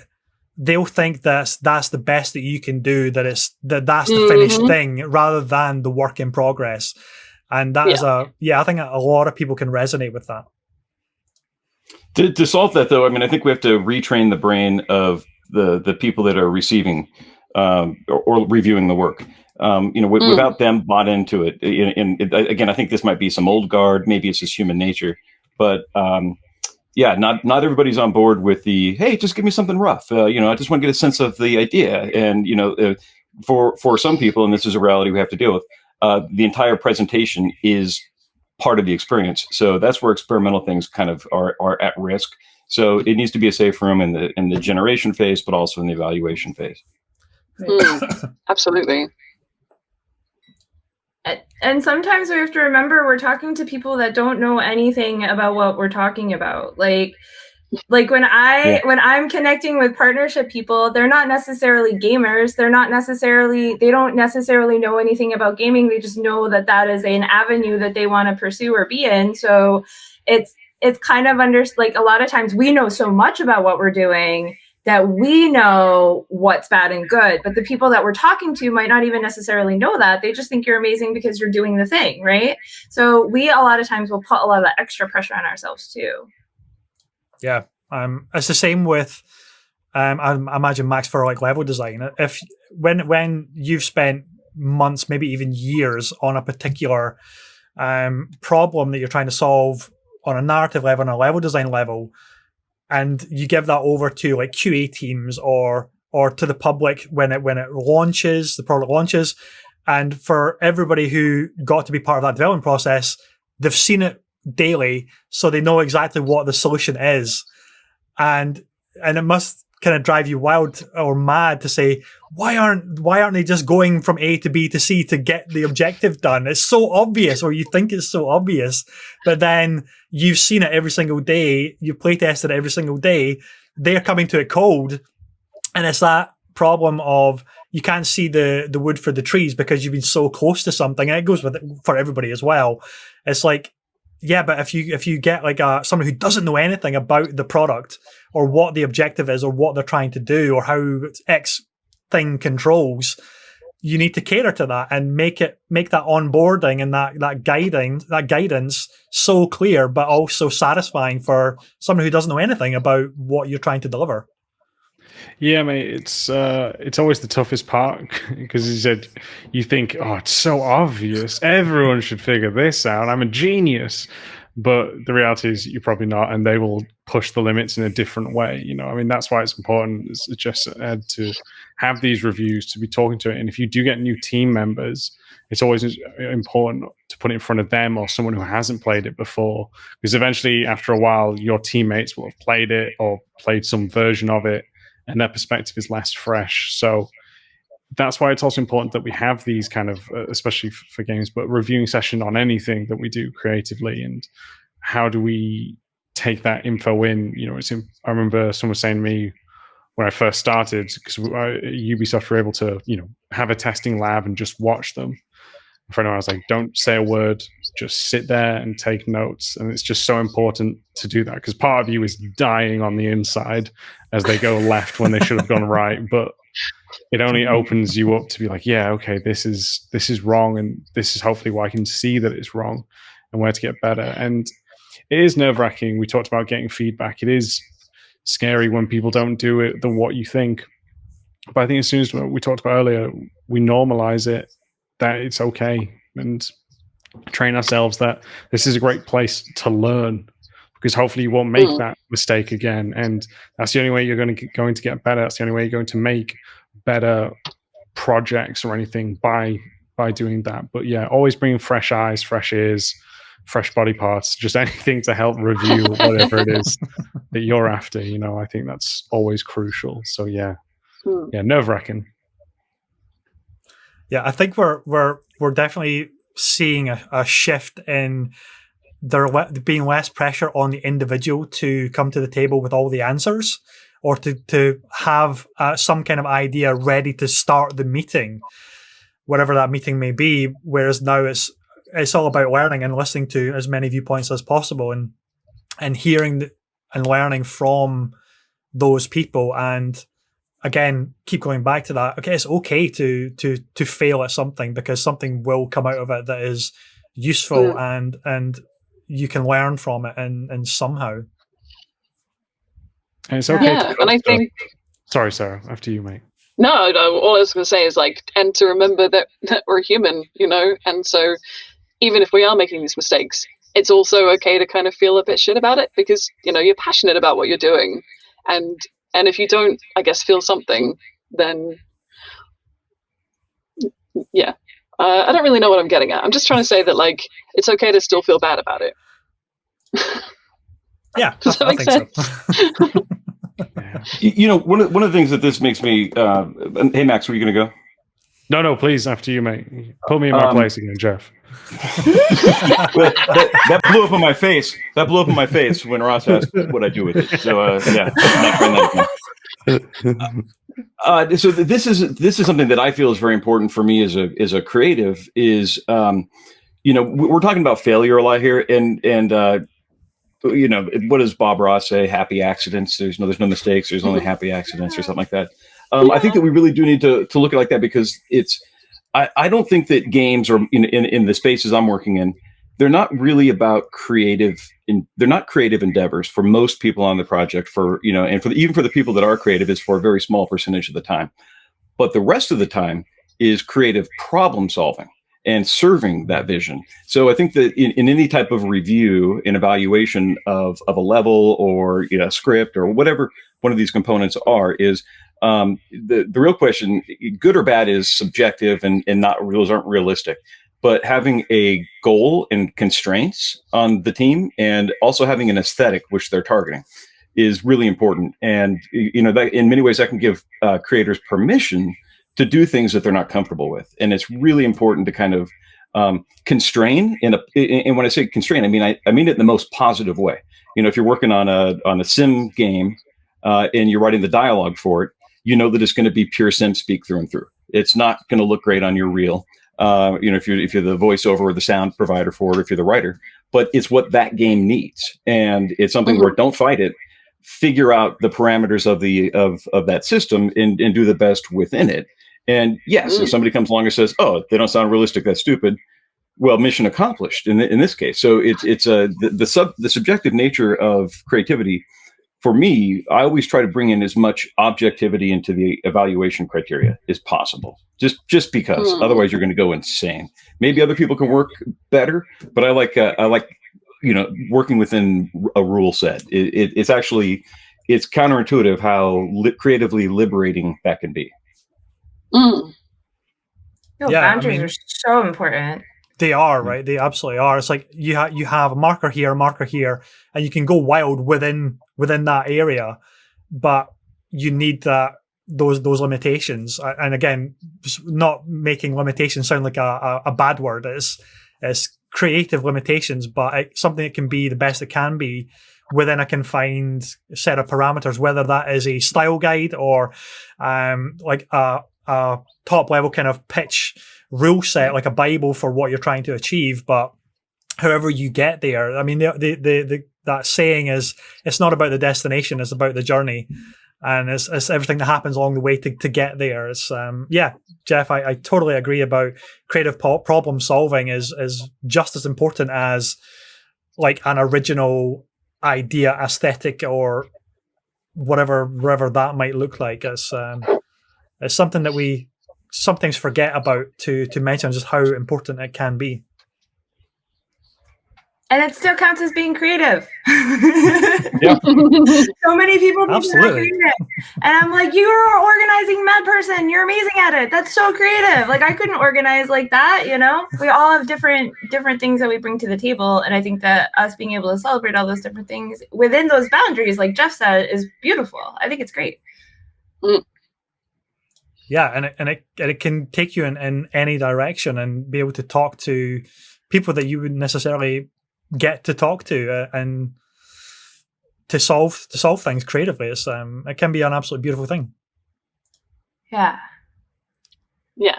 they'll think that's the best that you can do, that's the finished thing, rather than the work in progress. And that is I think a lot of people can resonate with that. To solve that, though, I mean, I think we have to retrain the brain of the people that are receiving or reviewing the work. Without them bought into it. Again, I think this might be some old guard. Maybe it's just human nature, but not everybody's on board with the, hey, just give me something rough. I just want to get a sense of the idea. And for some people, and this is a reality we have to deal with, the entire presentation is part of the experience. So that's where experimental things kind of are at risk. So it needs to be a safe room in the generation phase, but also in the evaluation phase. Absolutely. And sometimes we have to remember we're talking to people that don't know anything about what we're talking about. Like when I'm connecting with partnership people, they're not necessarily gamers. They don't necessarily know anything about gaming. They just know that is an avenue that they want to pursue or be in. So it's kind of a lot of times we know so much about what we're doing that we know what's bad and good, but the people that we're talking to might not even necessarily know that. They just think you're amazing because you're doing the thing, right? So we a lot of times will put a lot of that extra pressure on ourselves too. Yeah, it's the same with I imagine, Max, for like level design. If when you've spent months, maybe even years, on a particular problem that you're trying to solve on a narrative level, on a level design level, and you give that over to like QA teams or to the public when it launches, the product launches, and for everybody who got to be part of that development process, they've seen it daily, so they know exactly what the solution is, and it must kind of drive you wild or mad to say, why aren't they just going from A to B to C to get the objective done? It's so obvious, or you think it's so obvious, but then you've seen it every single day, you play tested it every single day, they're coming to it cold, and it's that problem of you can't see the wood for the trees because you've been so close to something, and it goes with it for everybody as well. It's like, yeah, but if you get like someone who doesn't know anything about the product or what the objective is or what they're trying to do or how X thing controls, you need to cater to that and make that onboarding and that guidance so clear, but also satisfying for someone who doesn't know anything about what you're trying to deliver. Yeah, mate, it's always the toughest part because you said you think, oh, it's so obvious. Everyone should figure this out. I'm a genius. But the reality is you're probably not, and they will push the limits in a different way. You know, I mean, that's why it's important, as Jess said, to have these reviews, to be talking to it. And if you do get new team members, it's always important to put it in front of them or someone who hasn't played it before, because eventually, after a while, your teammates will have played it or played some version of it, and their perspective is less fresh. So that's why it's also important that we have these kind of, especially for games, but reviewing session on anything that we do creatively, and how do we take that info in? You know, I remember someone was saying to me when I first started, because Ubisoft were able to, you know, have a testing lab and just watch them. For anyone, I was like, don't say a word, just sit there and take notes. And it's just so important to do that, because part of you is dying on the inside as they go left when they should have gone right. But it only opens you up to be like, yeah, okay, this is wrong, and this is hopefully why I can see that it's wrong and where to get better. And it is nerve-wracking. We talked about getting feedback. It is scary when people don't do it than what you think. But I think as soon as we talked about earlier, we normalize it, that it's okay, and train ourselves that this is a great place to learn, because hopefully you won't make that mistake again. And that's the only way you're going to get better. That's the only way you're going to make better projects or anything, by doing that. But yeah, always bringing fresh eyes, fresh ears, fresh body parts, just anything to help review whatever it is that you're after. You know, I think that's always crucial. So yeah, nerve-wracking. Yeah, I think we're definitely seeing a shift in there being less pressure on the individual to come to the table with all the answers, or to have some kind of idea ready to start the meeting, whatever that meeting may be. Whereas now it's all about learning and listening to as many viewpoints as possible, and hearing and learning from those people. And again, keep going back to that. Okay, it's okay to fail at something, because something will come out of it that is useful, and you can learn from it and somehow. And it's okay. Yeah, and I think. Sorry, Sarah. After you, mate. No, all I was going to say is and to remember that we're human, you know, and so even if we are making these mistakes, it's also okay to kind of feel a bit shit about it, because, you know, you're passionate about what you're doing, and if you don't, I guess, feel something, then yeah, I don't really know what I'm getting at. I'm just trying to say that it's okay to still feel bad about it. Yeah, does that make sense? So. You know, one of the things that this makes me. Hey, Max, were you going to go? No, please. After you, mate. Put me in my place again, Jeff. that blew up in my face. That blew up in my face when Ross asked what I do with it. So yeah, so this is something that I feel is very important for me as a creative. Is you know, we're talking about failure a lot here, and what does Bob Ross say? Happy accidents. There's no mistakes. There's only happy accidents, or something like that. I think that we really do need to look at it like that, because I don't think that games, or in the spaces I'm working in, they're not really about they're not creative endeavors for most people on the project, and even for the people that are creative, is for a very small percentage of the time. But the rest of the time is creative problem solving and serving that vision. So I think that in any type of review and evaluation of a level, or a script, or whatever one of these components are, is the real question, good or bad, is subjective, and rules aren't realistic. But having a goal and constraints on the team, and also having an aesthetic which they're targeting, is really important. And that, in many ways, that can give creators permission to do things that they're not comfortable with. And it's really important to kind of constrain. And when I say constrain, I mean it in the most positive way. If you're working on a sim game and you're writing the dialogue for it, that it's going to be pure sim speak through and through. It's not going to look great on your reel. If you're the voiceover or the sound provider for it, or if you're the writer, but it's what that game needs, and it's something where don't fight it. Figure out the parameters of that system, and do the best within it. And yes, if somebody comes along and says, "Oh, they don't sound realistic, that's stupid," well, mission accomplished in this case. So it's the subjective nature of creativity. For me, I always try to bring in as much objectivity into the evaluation criteria as possible, just because otherwise you're going to go insane. Maybe other people can work better, but I like working within a rule set. It's counterintuitive how creatively liberating that can be. Boundaries are so important. They are, right? They absolutely are. It's like you have a marker here, and you can go wild within that area, but you need those limitations. And again, not making limitations sound like a bad word. It's creative limitations, but something that can be the best it can be within a confined set of parameters, whether that is a style guide or like a top level kind of pitch rule set, like a Bible for what you're trying to achieve. But however you get there, I mean, that saying is, it's not about the destination, it's about the journey. And it's everything that happens along the way to get there. It's Jeff, I totally agree about creative problem solving is just as important as like an original idea, aesthetic, or whatever that might look like. It's something that we sometimes forget about to mention just how important it can be. And it still counts as being creative. Yeah. So many people think they're Absolutely. creative. And I'm like, you're an organizing mad person. You're amazing at it. That's so creative. Like, I couldn't organize like that, We all have different things that we bring to the table. And I think that us being able to celebrate all those different things within those boundaries, like Jeff said, is beautiful. I think it's great. Yeah, and it can take you in any direction, and be able to talk to people that you wouldn't necessarily get to talk to, and to solve things creatively. It's it can be an absolutely beautiful thing. Yeah. Yeah.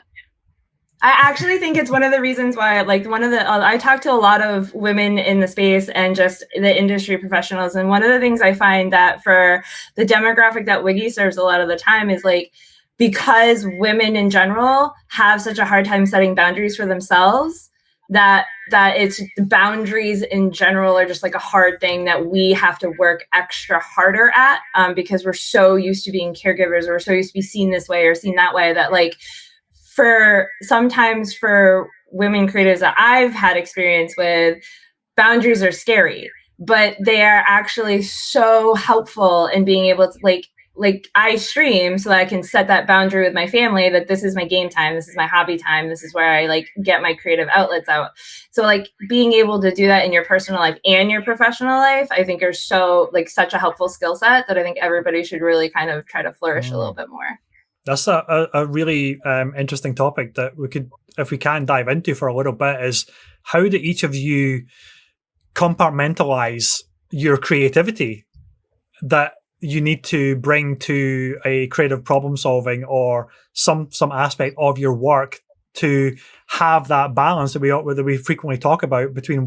I actually think it's one of the reasons why, like, I talk to a lot of women in the space and just the industry professionals. And one of the things I find that for the demographic that Wiggy serves a lot of the time is like, because women in general have such a hard time setting boundaries for themselves, that it's the boundaries in general are just like a hard thing that we have to work extra harder at, because we're so used to being caregivers, or we're so used to be seen this way or seen that way, that like sometimes for women creatives that I've had experience with, boundaries are scary, but they are actually so helpful in being able to like I stream so that I can set that boundary with my family, that this is my game time, this is my hobby time, this is where I like get my creative outlets out. So like being able to do that in your personal life and your professional life, I think are so like such a helpful skill set that I think everybody should really kind of try to flourish a little bit more. That's a really interesting topic that we could, if we can, dive into for a little bit, is how do each of you compartmentalize your creativity that you need to bring to a creative problem solving or some aspect of your work to have that balance that we frequently talk about between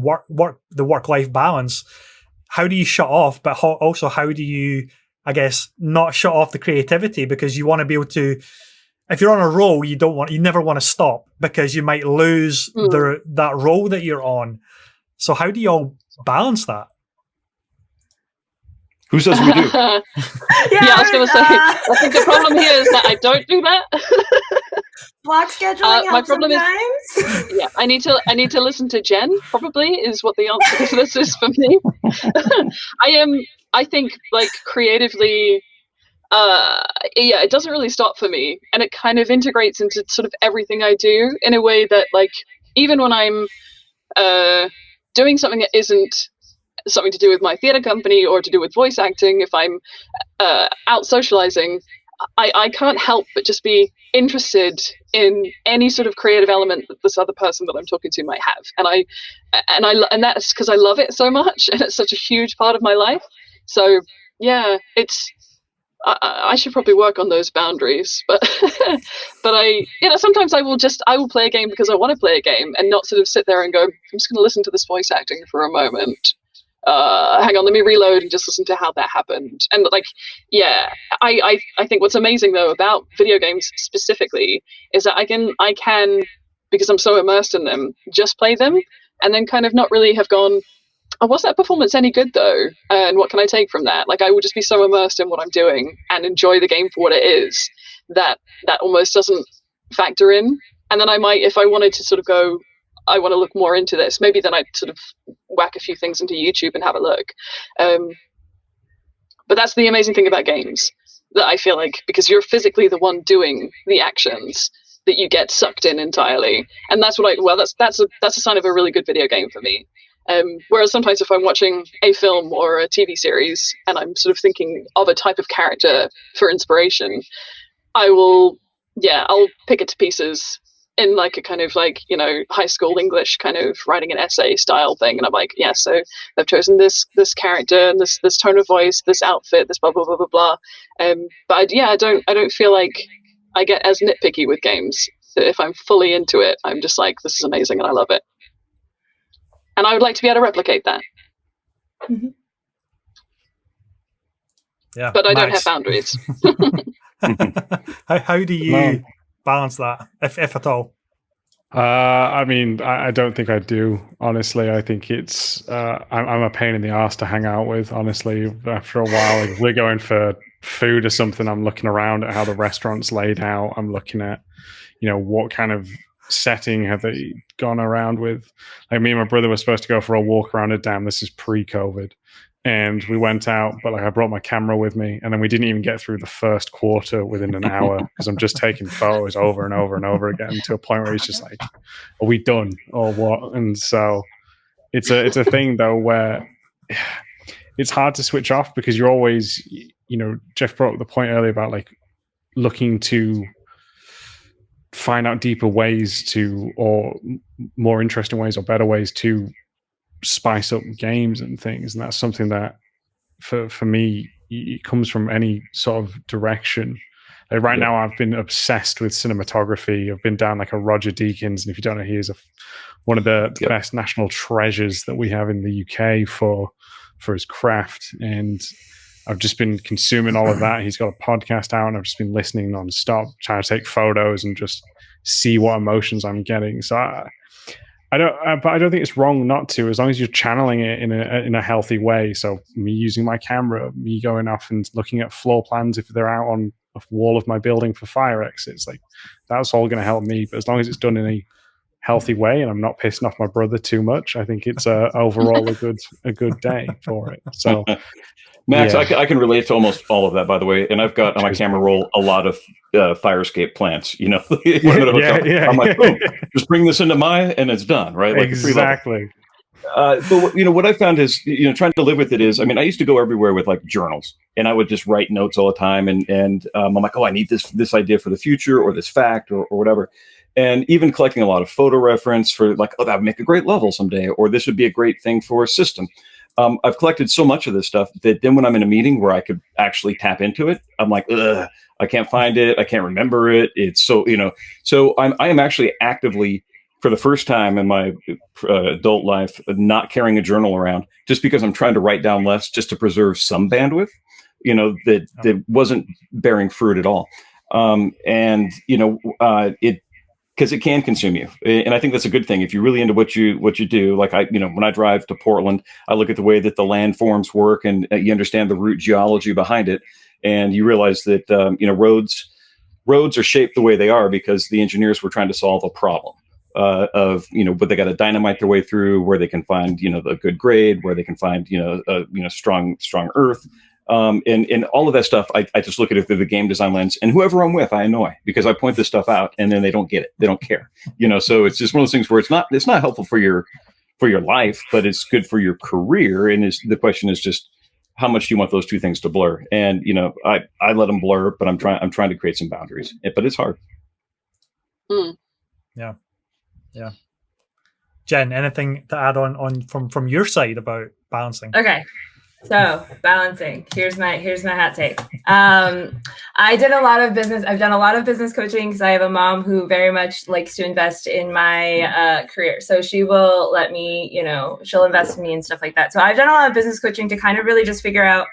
the work-life balance. how do you shut off, but also how do you, I guess, not shut off the creativity, because you want to be able to, if you're on a roll, you never want to stop, because you might lose that roll that you're on. So how do you all balance that? Who says we do? I was going to say, I think the problem here is that I don't do that. Block scheduling my problem sometimes. Is, I need to listen to Jenn. Probably is what the answer to this is for me. I think like creatively, it doesn't really stop for me, and it kind of integrates into sort of everything I do in a way that, like, even when I'm doing something that isn't something to do with my theatre company or to do with voice acting, if I'm out socializing, I can't help but just be interested in any sort of creative element that this other person that I'm talking to might have, and that's because I love it so much, and it's such a huge part of my life. So yeah, it's I should probably work on those boundaries, but sometimes I will play a game because I want to play a game and not sort of sit there and go, I'm just going to listen to this voice acting for a moment. Hang on, let me reload and just listen to how that happened. And like, yeah, I think what's amazing though about video games specifically is that I can, because I'm so immersed in them, just play them and then kind of not really have gone, oh, was that performance any good though? And what can I take from that? Like, I would just be so immersed in what I'm doing and enjoy the game for what it is that almost doesn't factor in. And then I might, if I wanted to sort of go, I want to look more into this, maybe then I'd sort of whack a few things into YouTube and have a look. But that's the amazing thing about games, that I feel like, because you're physically the one doing the actions, that you get sucked in entirely. And that's that's a sign of a really good video game for me. Whereas sometimes if I'm watching a film or a TV series and I'm sort of thinking of a type of character for inspiration, I'll pick it to pieces in like a kind of like, high school English kind of writing an essay style thing. And I'm like, yeah, so I've chosen this character and this tone of voice, this outfit, this blah, blah, blah, blah, blah. But I don't feel like I get as nitpicky with games. If I'm fully into it, I'm just like, this is amazing and I love it. And I would like to be able to replicate that. Mm-hmm. Yeah, but I don't have boundaries. How do you balance that, if at all? I mean, I don't think I do, honestly. I think it's I'm a pain in the ass to hang out with, honestly. After a while, like, we're going for food or something, I'm looking around at how the restaurant's laid out. I'm looking at, what kind of setting have they gone around with. Like, me and my brother were supposed to go for a walk around a dam. This is pre-COVID. And we went out, but like, I brought my camera with me, and then we didn't even get through the first quarter within an hour, because I'm just taking photos over and over and over again, to a point where he's just like, are we done or what? And so it's a thing though where it's hard to switch off, because you're always, Jeff brought up the point earlier about like looking to find out deeper ways to, or more interesting ways or better ways to spice up games and things. And that's something that for me, it comes from any sort of direction. Like right now I've been obsessed with cinematography. I've been down like a Roger Deakins, and if you don't know, he is one of the best national treasures that we have in the UK for his craft. And I've just been consuming all of that. He's got a podcast out, and I've just been listening non-stop, trying to take photos and just see what emotions I'm getting. So I don't think it's wrong not to, as long as you're channeling it in a healthy way. So me using my camera, me going off and looking at floor plans if they're out on a wall of my building for fire exits, like that's all going to help me. But as long as it's done in a healthy way and I'm not pissing off my brother too much, I think it's overall a good day for it. So Max, I can relate to almost all of that, by the way. And I've got on my camera roll a lot of fire escape plants. I'm like, boom, just bring this into Maya and it's done, right? Like exactly. But what I found is, trying to live with it is, I mean, I used to go everywhere with like journals, and I would just write notes all the time. And I'm like, oh, I need this idea for the future, or this fact, or whatever. And even collecting a lot of photo reference for like, oh, that would make a great level someday, or this would be a great thing for a system. I've collected so much of this stuff that then when I'm in a meeting where I could actually tap into it, I'm like, ugh, I can't find it. I can't remember it. It's so, so I am actually actively for the first time in my adult life, not carrying a journal around just because I'm trying to write down less just to preserve some bandwidth, that wasn't bearing fruit at all. It because it can consume you, and I think that's a good thing if you're really into what you do. Like when I drive to Portland, I look at the way that the landforms work, and you understand the root geology behind it, and you realize that roads are shaped the way they are because the engineers were trying to solve a problem but they got to dynamite their way through where they can find a good grade, where they can find strong earth. And all of that stuff, I just look at it through the game design lens, and whoever I'm with, I annoy because I point this stuff out and then they don't get it. They don't care, so it's just one of those things where it's not helpful for your life, but it's good for your career. And the question is just how much do you want those two things to blur? And, I let them blur, but I'm trying to create some boundaries, but it's hard. Yeah. Jenn, anything to add on from your side about balancing? Okay. So balancing. Here's my hot take. I've done a lot of business coaching because I have a mom who very much likes to invest in my career. So she will let me, she'll invest in me and stuff like that. So I've done a lot of business coaching to kind of really just figure out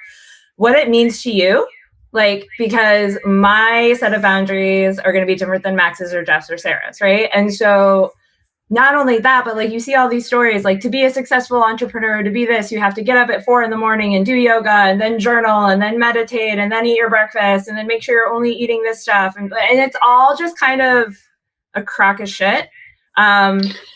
what it means to you. Because my set of boundaries are going to be different than Max's or Jeff's or Sarah's, right? And so not only that, but you see all these stories, to be a successful entrepreneur, to be this, you have to get up at 4 a.m. and do yoga and then journal and then meditate and then eat your breakfast and then make sure you're only eating this stuff. And it's all just kind of a crock of shit.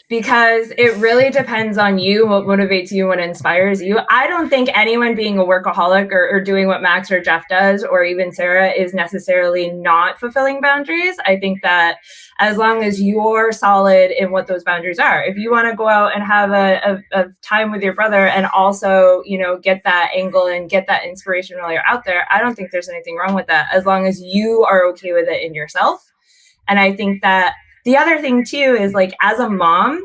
Because it really depends on you, what motivates you, what inspires you. I don't think anyone being a workaholic or doing what Max or Jeff does, or even Sarah, is necessarily not fulfilling boundaries. I think that as long as you're solid in what those boundaries are, if you want to go out and have a time with your brother and also, get that angle and get that inspiration while you're out there, I don't think there's anything wrong with that, as long as you are okay with it in yourself. And I think that the other thing too is as a mom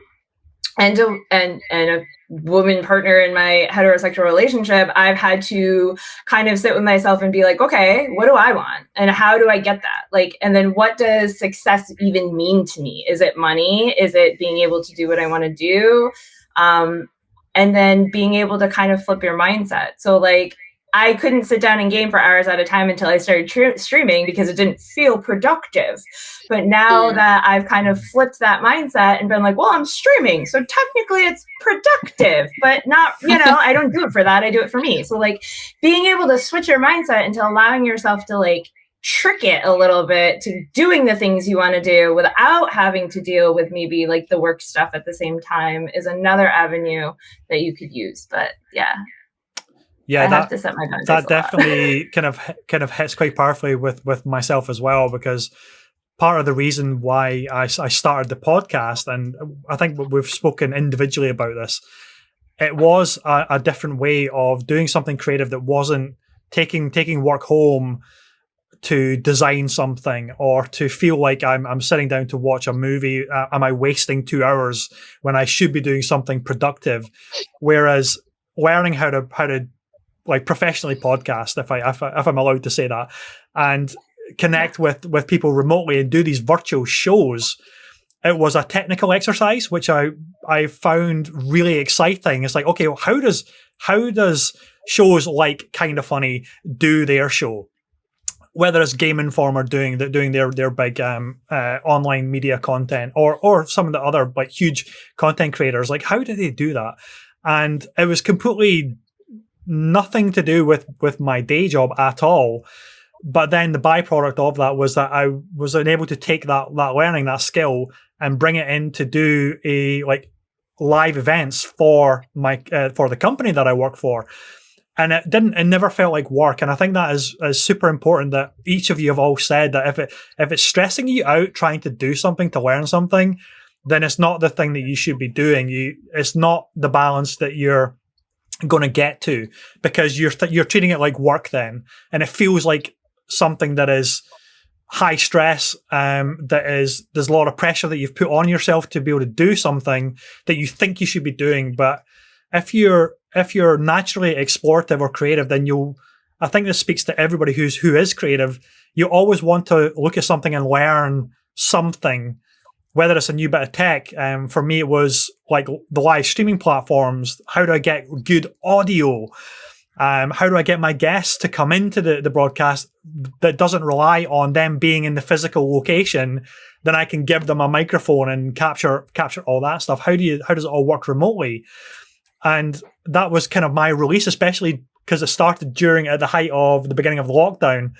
and a woman partner in my heterosexual relationship, I've had to kind of sit with myself and be okay, what do I want? And how do I get that? And then what does success even mean to me? Is it money? Is it being able to do what I want to do? And then being able to kind of flip your mindset. So I couldn't sit down and game for hours at a time until I started streaming because it didn't feel productive. But now that I've kind of flipped that mindset and been well, I'm streaming, so technically it's productive, but not, I don't do it for that. I do it for me. So being able to switch your mindset into allowing yourself to trick it a little bit to doing the things you want to do without having to deal with maybe the work stuff at the same time is another avenue that you could use. But yeah. Yeah, I have to set my boundaries that definitely kind of hits quite powerfully with myself as well, because part of the reason why I started the podcast, and I think we've spoken individually about this, it was a different way of doing something creative that wasn't taking work home to design something or to feel like I'm sitting down to watch a movie. Am I wasting 2 hours when I should be doing something productive? Whereas learning how to professionally podcast, if I'm allowed to say that, and connect with people remotely and do these virtual shows, it was a technical exercise which I found really exciting. It's okay, well, how does shows like Kinda Funny do their show? Whether it's Game Informer doing their big online media content, or some of the other huge content creators, how do they do that? And it was completely nothing to do with my day job at all. But then the byproduct of that was that I was able to take that learning, that skill, and bring it in to do live events for my for the company that I work for. And it never felt like work. And I think that is super important, that each of you have all said that if it's stressing you out trying to do something, to learn something, then it's not the thing that you should be doing. It's not the balance that you're going to get to, because you're treating it like work then, and it feels like something that is high stress, there's a lot of pressure that you've put on yourself to be able to do something that you think you should be doing. But if you're naturally explorative or creative, then I think this speaks to everybody who is creative. You always want to look at something and learn something whether it's a new bit of tech, for me it was like the live streaming platforms. How do I get good audio? How do I get my guests to come into the broadcast that doesn't rely on them being in the physical location? Then I can give them a microphone and capture all that stuff. How does it all work remotely? And that was kind of my release, especially because it started at the height of the beginning of the lockdown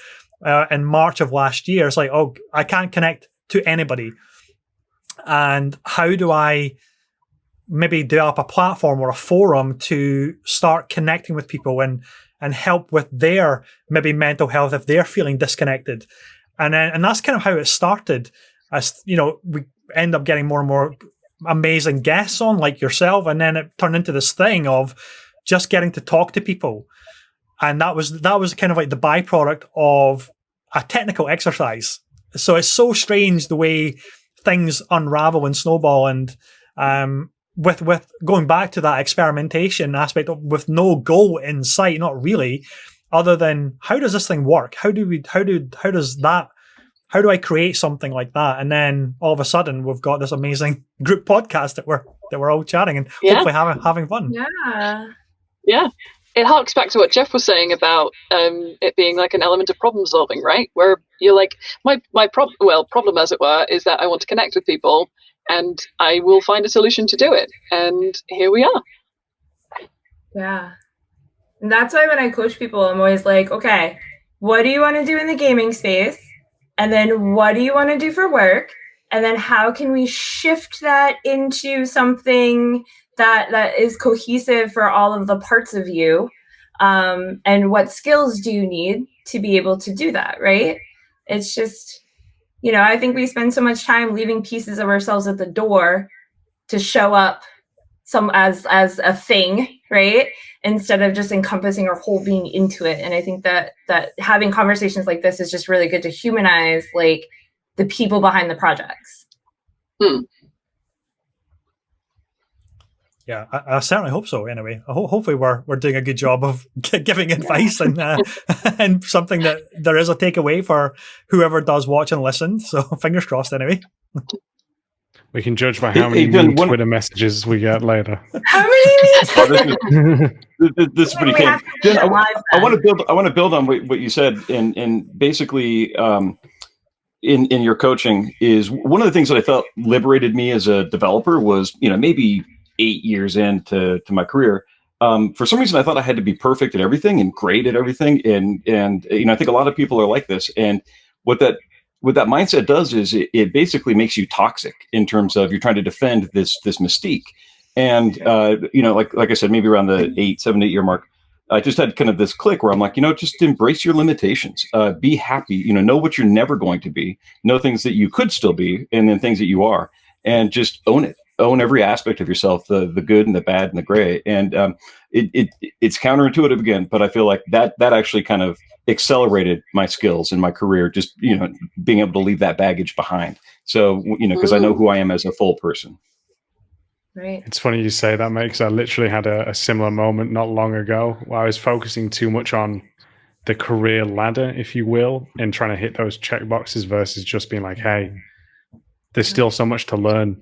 in March of last year. It's like, oh, I can't connect to anybody. And how do I maybe develop a platform or a forum to start connecting with people and help with their maybe mental health if they're feeling disconnected? And that's kind of how it started. As you know, we end up getting more and more amazing guests on, like yourself, and then it turned into this thing of just getting to talk to people. And that was kind of like the byproduct of a technical exercise. So it's so strange the way things unravel and snowball. And with going back to that experimentation aspect with no goal in sight, not really, other than how does this thing work? How do I create something like that? And then all of a sudden we've got this amazing group podcast that we're all chatting and hopefully having fun. Yeah. It harks back to what Jeff was saying about it being like an element of problem solving, right? Where you're like, my problem as it were, is that I want to connect with people and I will find a solution to do it. And here we are. Yeah. And that's why when I coach people, I'm always like, okay, what do you want to do in the gaming space? And then what do you want to do for work? And then how can we shift that into something that is cohesive for all of the parts of you? And what skills do you need to be able to do that, right? It's just, I think we spend so much time leaving pieces of ourselves at the door to show up as a thing, right? Instead of just encompassing our whole being into it. And I think that having conversations like this is just really good to humanize like the people behind the projects. Yeah, I certainly hope so. Anyway, hopefully we're doing a good job of giving advice and and something that there is a takeaway for whoever does watch and listen. So fingers crossed. Anyway, we can judge by how many Twitter messages we get later. How many? This is pretty cool. Jen, I want to build on what you said, and basically, in your coaching is one of the things that I felt liberated me as a developer was, maybe 8 years into my career. For some reason, I thought I had to be perfect at everything and great at everything. And I think a lot of people are like this. And what that mindset does is it basically makes you toxic in terms of you're trying to defend this mystique. And, like I said, maybe around the 7, 8 year mark, I just had kind of this click where I'm like, just embrace your limitations, be happy, know what you're never going to be, know things that you could still be, and then things that you are, and just own it. Own every aspect of yourself, the good and the bad and the gray. And it's counterintuitive again, but I feel like that actually kind of accelerated my skills in my career, just, being able to leave that baggage behind. So, because I know who I am as a full person. Right. It's funny you say that, mate, because I literally had a similar moment not long ago where I was focusing too much on the career ladder, if you will, and trying to hit those check boxes versus just being like, hey, there's still so much to learn.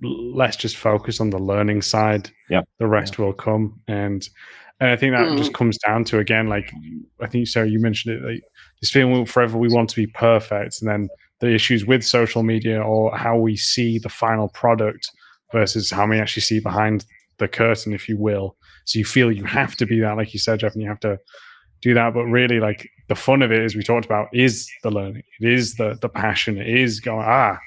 Let's just focus on the learning side. Yeah, the rest will come. And I think that just comes down to, again, like I think Sarah, you mentioned it, like this feeling forever we want to be perfect, and then the issues with social media or how we see the final product versus how we actually see behind the curtain, if you will. So you feel you have to be that, like you said, Jeff, and you have to do that. But really, like the fun of it, as we talked about, is the learning. It is the passion. It is going,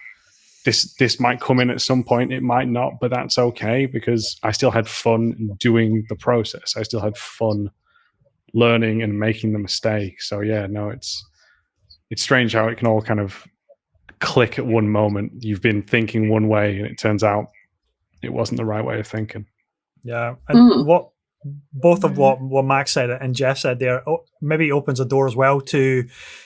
this might come in at some point, it might not, but that's okay, because I still had fun doing the process. I still had fun learning and making the mistake. So yeah, no, it's strange how it can all kind of click at one moment. You've been thinking one way and it turns out it wasn't the right way of thinking. Yeah. And what Max said and Jeff said there maybe opens a door as well to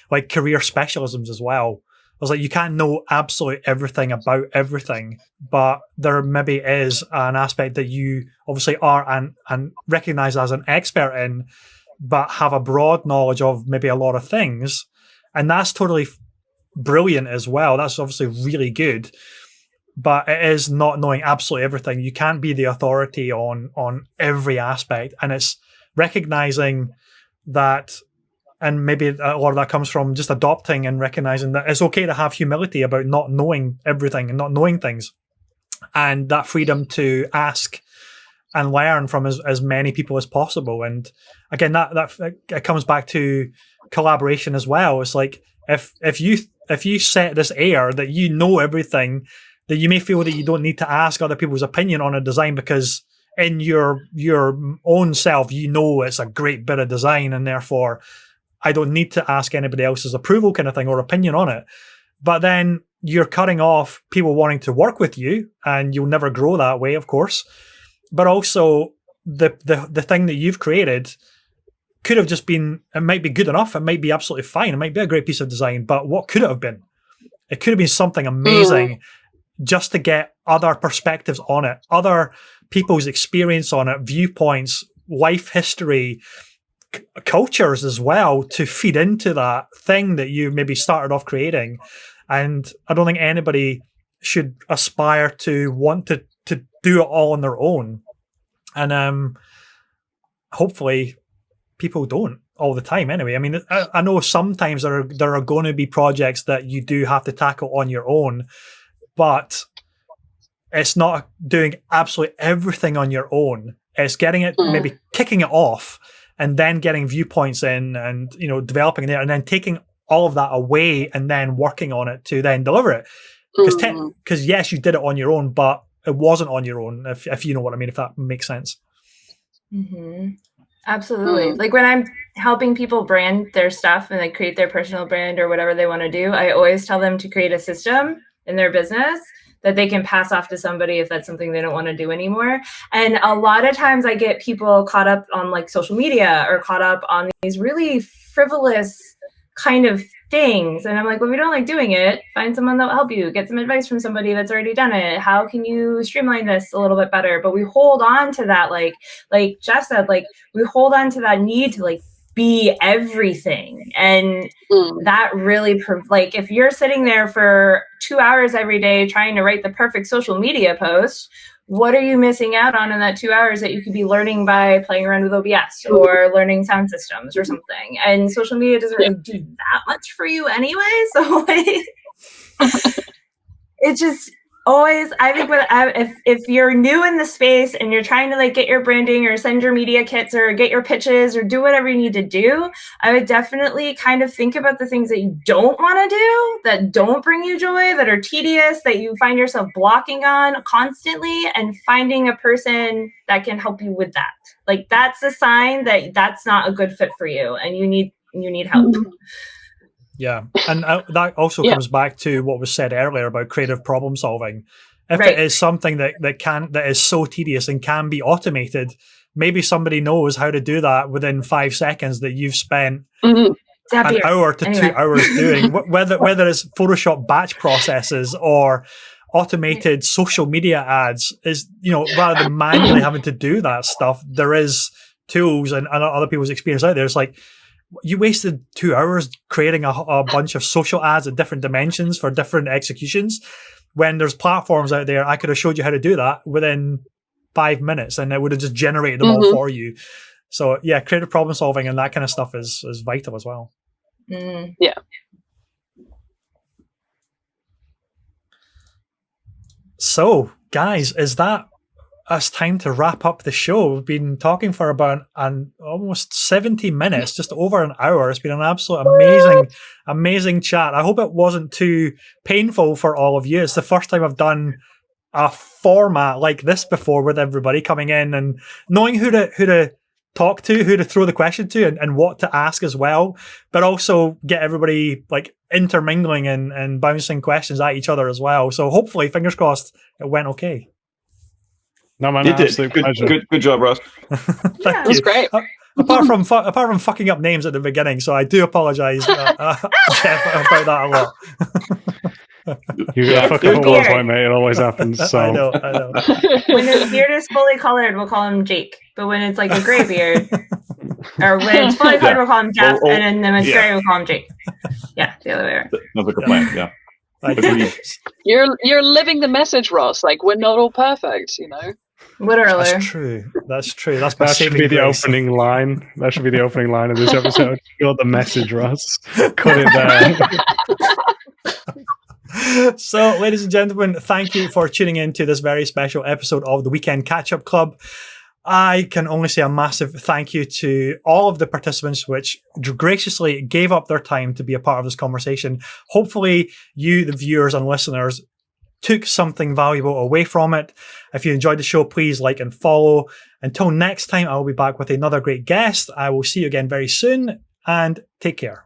like career specialisms as well. I was like, you can't know absolutely everything about everything, but there maybe is an aspect that you obviously are and recognize as an expert in, but have a broad knowledge of maybe a lot of things. And that's totally brilliant as well. That's obviously really good. but it is not knowing absolutely everything. You can't be the authority on every aspect, and it's recognizing that. And maybe a lot of that comes from just adopting and recognizing that it's okay to have humility about not knowing everything and not knowing things, and that freedom to ask and learn from as many people as possible. And again, that it comes back to collaboration as well. It's like if you set this air that you know everything, that you may feel that you don't need to ask other people's opinion on a design because in your own self you know it's a great bit of design, and therefore I don't need to ask anybody else's approval kind of thing or opinion on it. But then you're cutting off people wanting to work with you, and you'll never grow that way, of course. But also the thing that you've created could have just been, it might be good enough, it might be absolutely fine, it might be a great piece of design, but what could it have been? It could have been something amazing just to get other perspectives on it, other people's experience on it, viewpoints, life history, cultures as well, to feed into that thing that you maybe started off creating. And I don't think anybody should aspire to want to do it all on their own. And hopefully people don't all the time anyway. I mean, I know sometimes there are going to be projects that you do have to tackle on your own, but it's not doing absolutely everything on your own. It's getting it, maybe kicking it off, and then getting viewpoints in, and developing there, and then taking all of that away and then working on it to then deliver it. Because yes, you did it on your own, but it wasn't on your own, if you know what I mean, if that makes sense. Mm-hmm. Absolutely. Like when I'm helping people brand their stuff and like create their personal brand or whatever they want to do, I always tell them to create a system in their business that they can pass off to somebody if that's something they don't want to do anymore. And a lot of times I get people caught up on like social media or caught up on these really frivolous kind of things. And I'm like, well, if you don't like doing it, find someone that will help you, get some advice from somebody that's already done it. How can you streamline this a little bit better? But we hold on to that, like Jeff said, like we hold on to that need to like be everything. And that really, like if you're sitting there for 2 hours every day trying to write the perfect social media post, what are you missing out on in that 2 hours that you could be learning by playing around with OBS or learning sound systems or something? And social media doesn't really do that much for you anyway. So like, it just always, I think if you're new in the space and you're trying to like get your branding or send your media kits or get your pitches or do whatever you need to do, I would definitely kind of think about the things that you don't want to do, that don't bring you joy, that are tedious, that you find yourself blocking on constantly, and finding a person that can help you with that. Like that's a sign that that's not a good fit for you and you need help. Yeah, and that also comes back to what was said earlier about creative problem solving. If it is something that is so tedious and can be automated, maybe somebody knows how to do that within 5 seconds that you've spent an hour to 2 hours doing. Whether it's Photoshop batch processes or automated social media ads, is rather than manually having to do that stuff, there is tools and other people's experience out there. It's like, you wasted 2 hours creating a bunch of social ads at different dimensions for different executions, when there's platforms out there. I could have showed you how to do that within 5 minutes and it would have just generated them all for you. So yeah, creative problem solving and that kind of stuff is vital as well. Yeah. So guys, is that us time to wrap up the show? We've been talking for about almost 70 minutes, just over an hour. It's been an absolute amazing chat. I hope it wasn't too painful for all of you. It's the first time I've done a format like this before, with everybody coming in and knowing who to talk to, who to throw the question to, and what to ask as well, but also get everybody like intermingling and bouncing questions at each other as well. So hopefully, fingers crossed, it went okay. No, man, it absolute did. pleasure. Good job, Ross. It was great. Apart from fucking up names at the beginning, so I do apologize, Jeff, about that a lot. You're gonna fuck up at one point, mate. It always happens. So I know. When his beard is fully colored, we'll call him Jake. But when it's like a gray beard, or when it's fully colored, we'll call him Jeff, and then when it's gray, we'll call him Jake. Yeah, the other way around. Sounds like a plan. Yeah. Agreed. You're living the message, Ross. Like, we're not all perfect, you know. Literally. That's true. That's true. That's my That should saving be the grace. opening line. That should be the opening line of this episode. You're the message, Russ. Cut it there. So, ladies and gentlemen, thank you for tuning in to this very special episode of the Weekend Catch-Up Club. I can only say a massive thank you to all of the participants which graciously gave up their time to be a part of this conversation. Hopefully, you, the viewers and listeners, took something valuable away from it. If you enjoyed the show, please like and follow. Until next time, I will be back with another great guest. I will see you again very soon, and take care.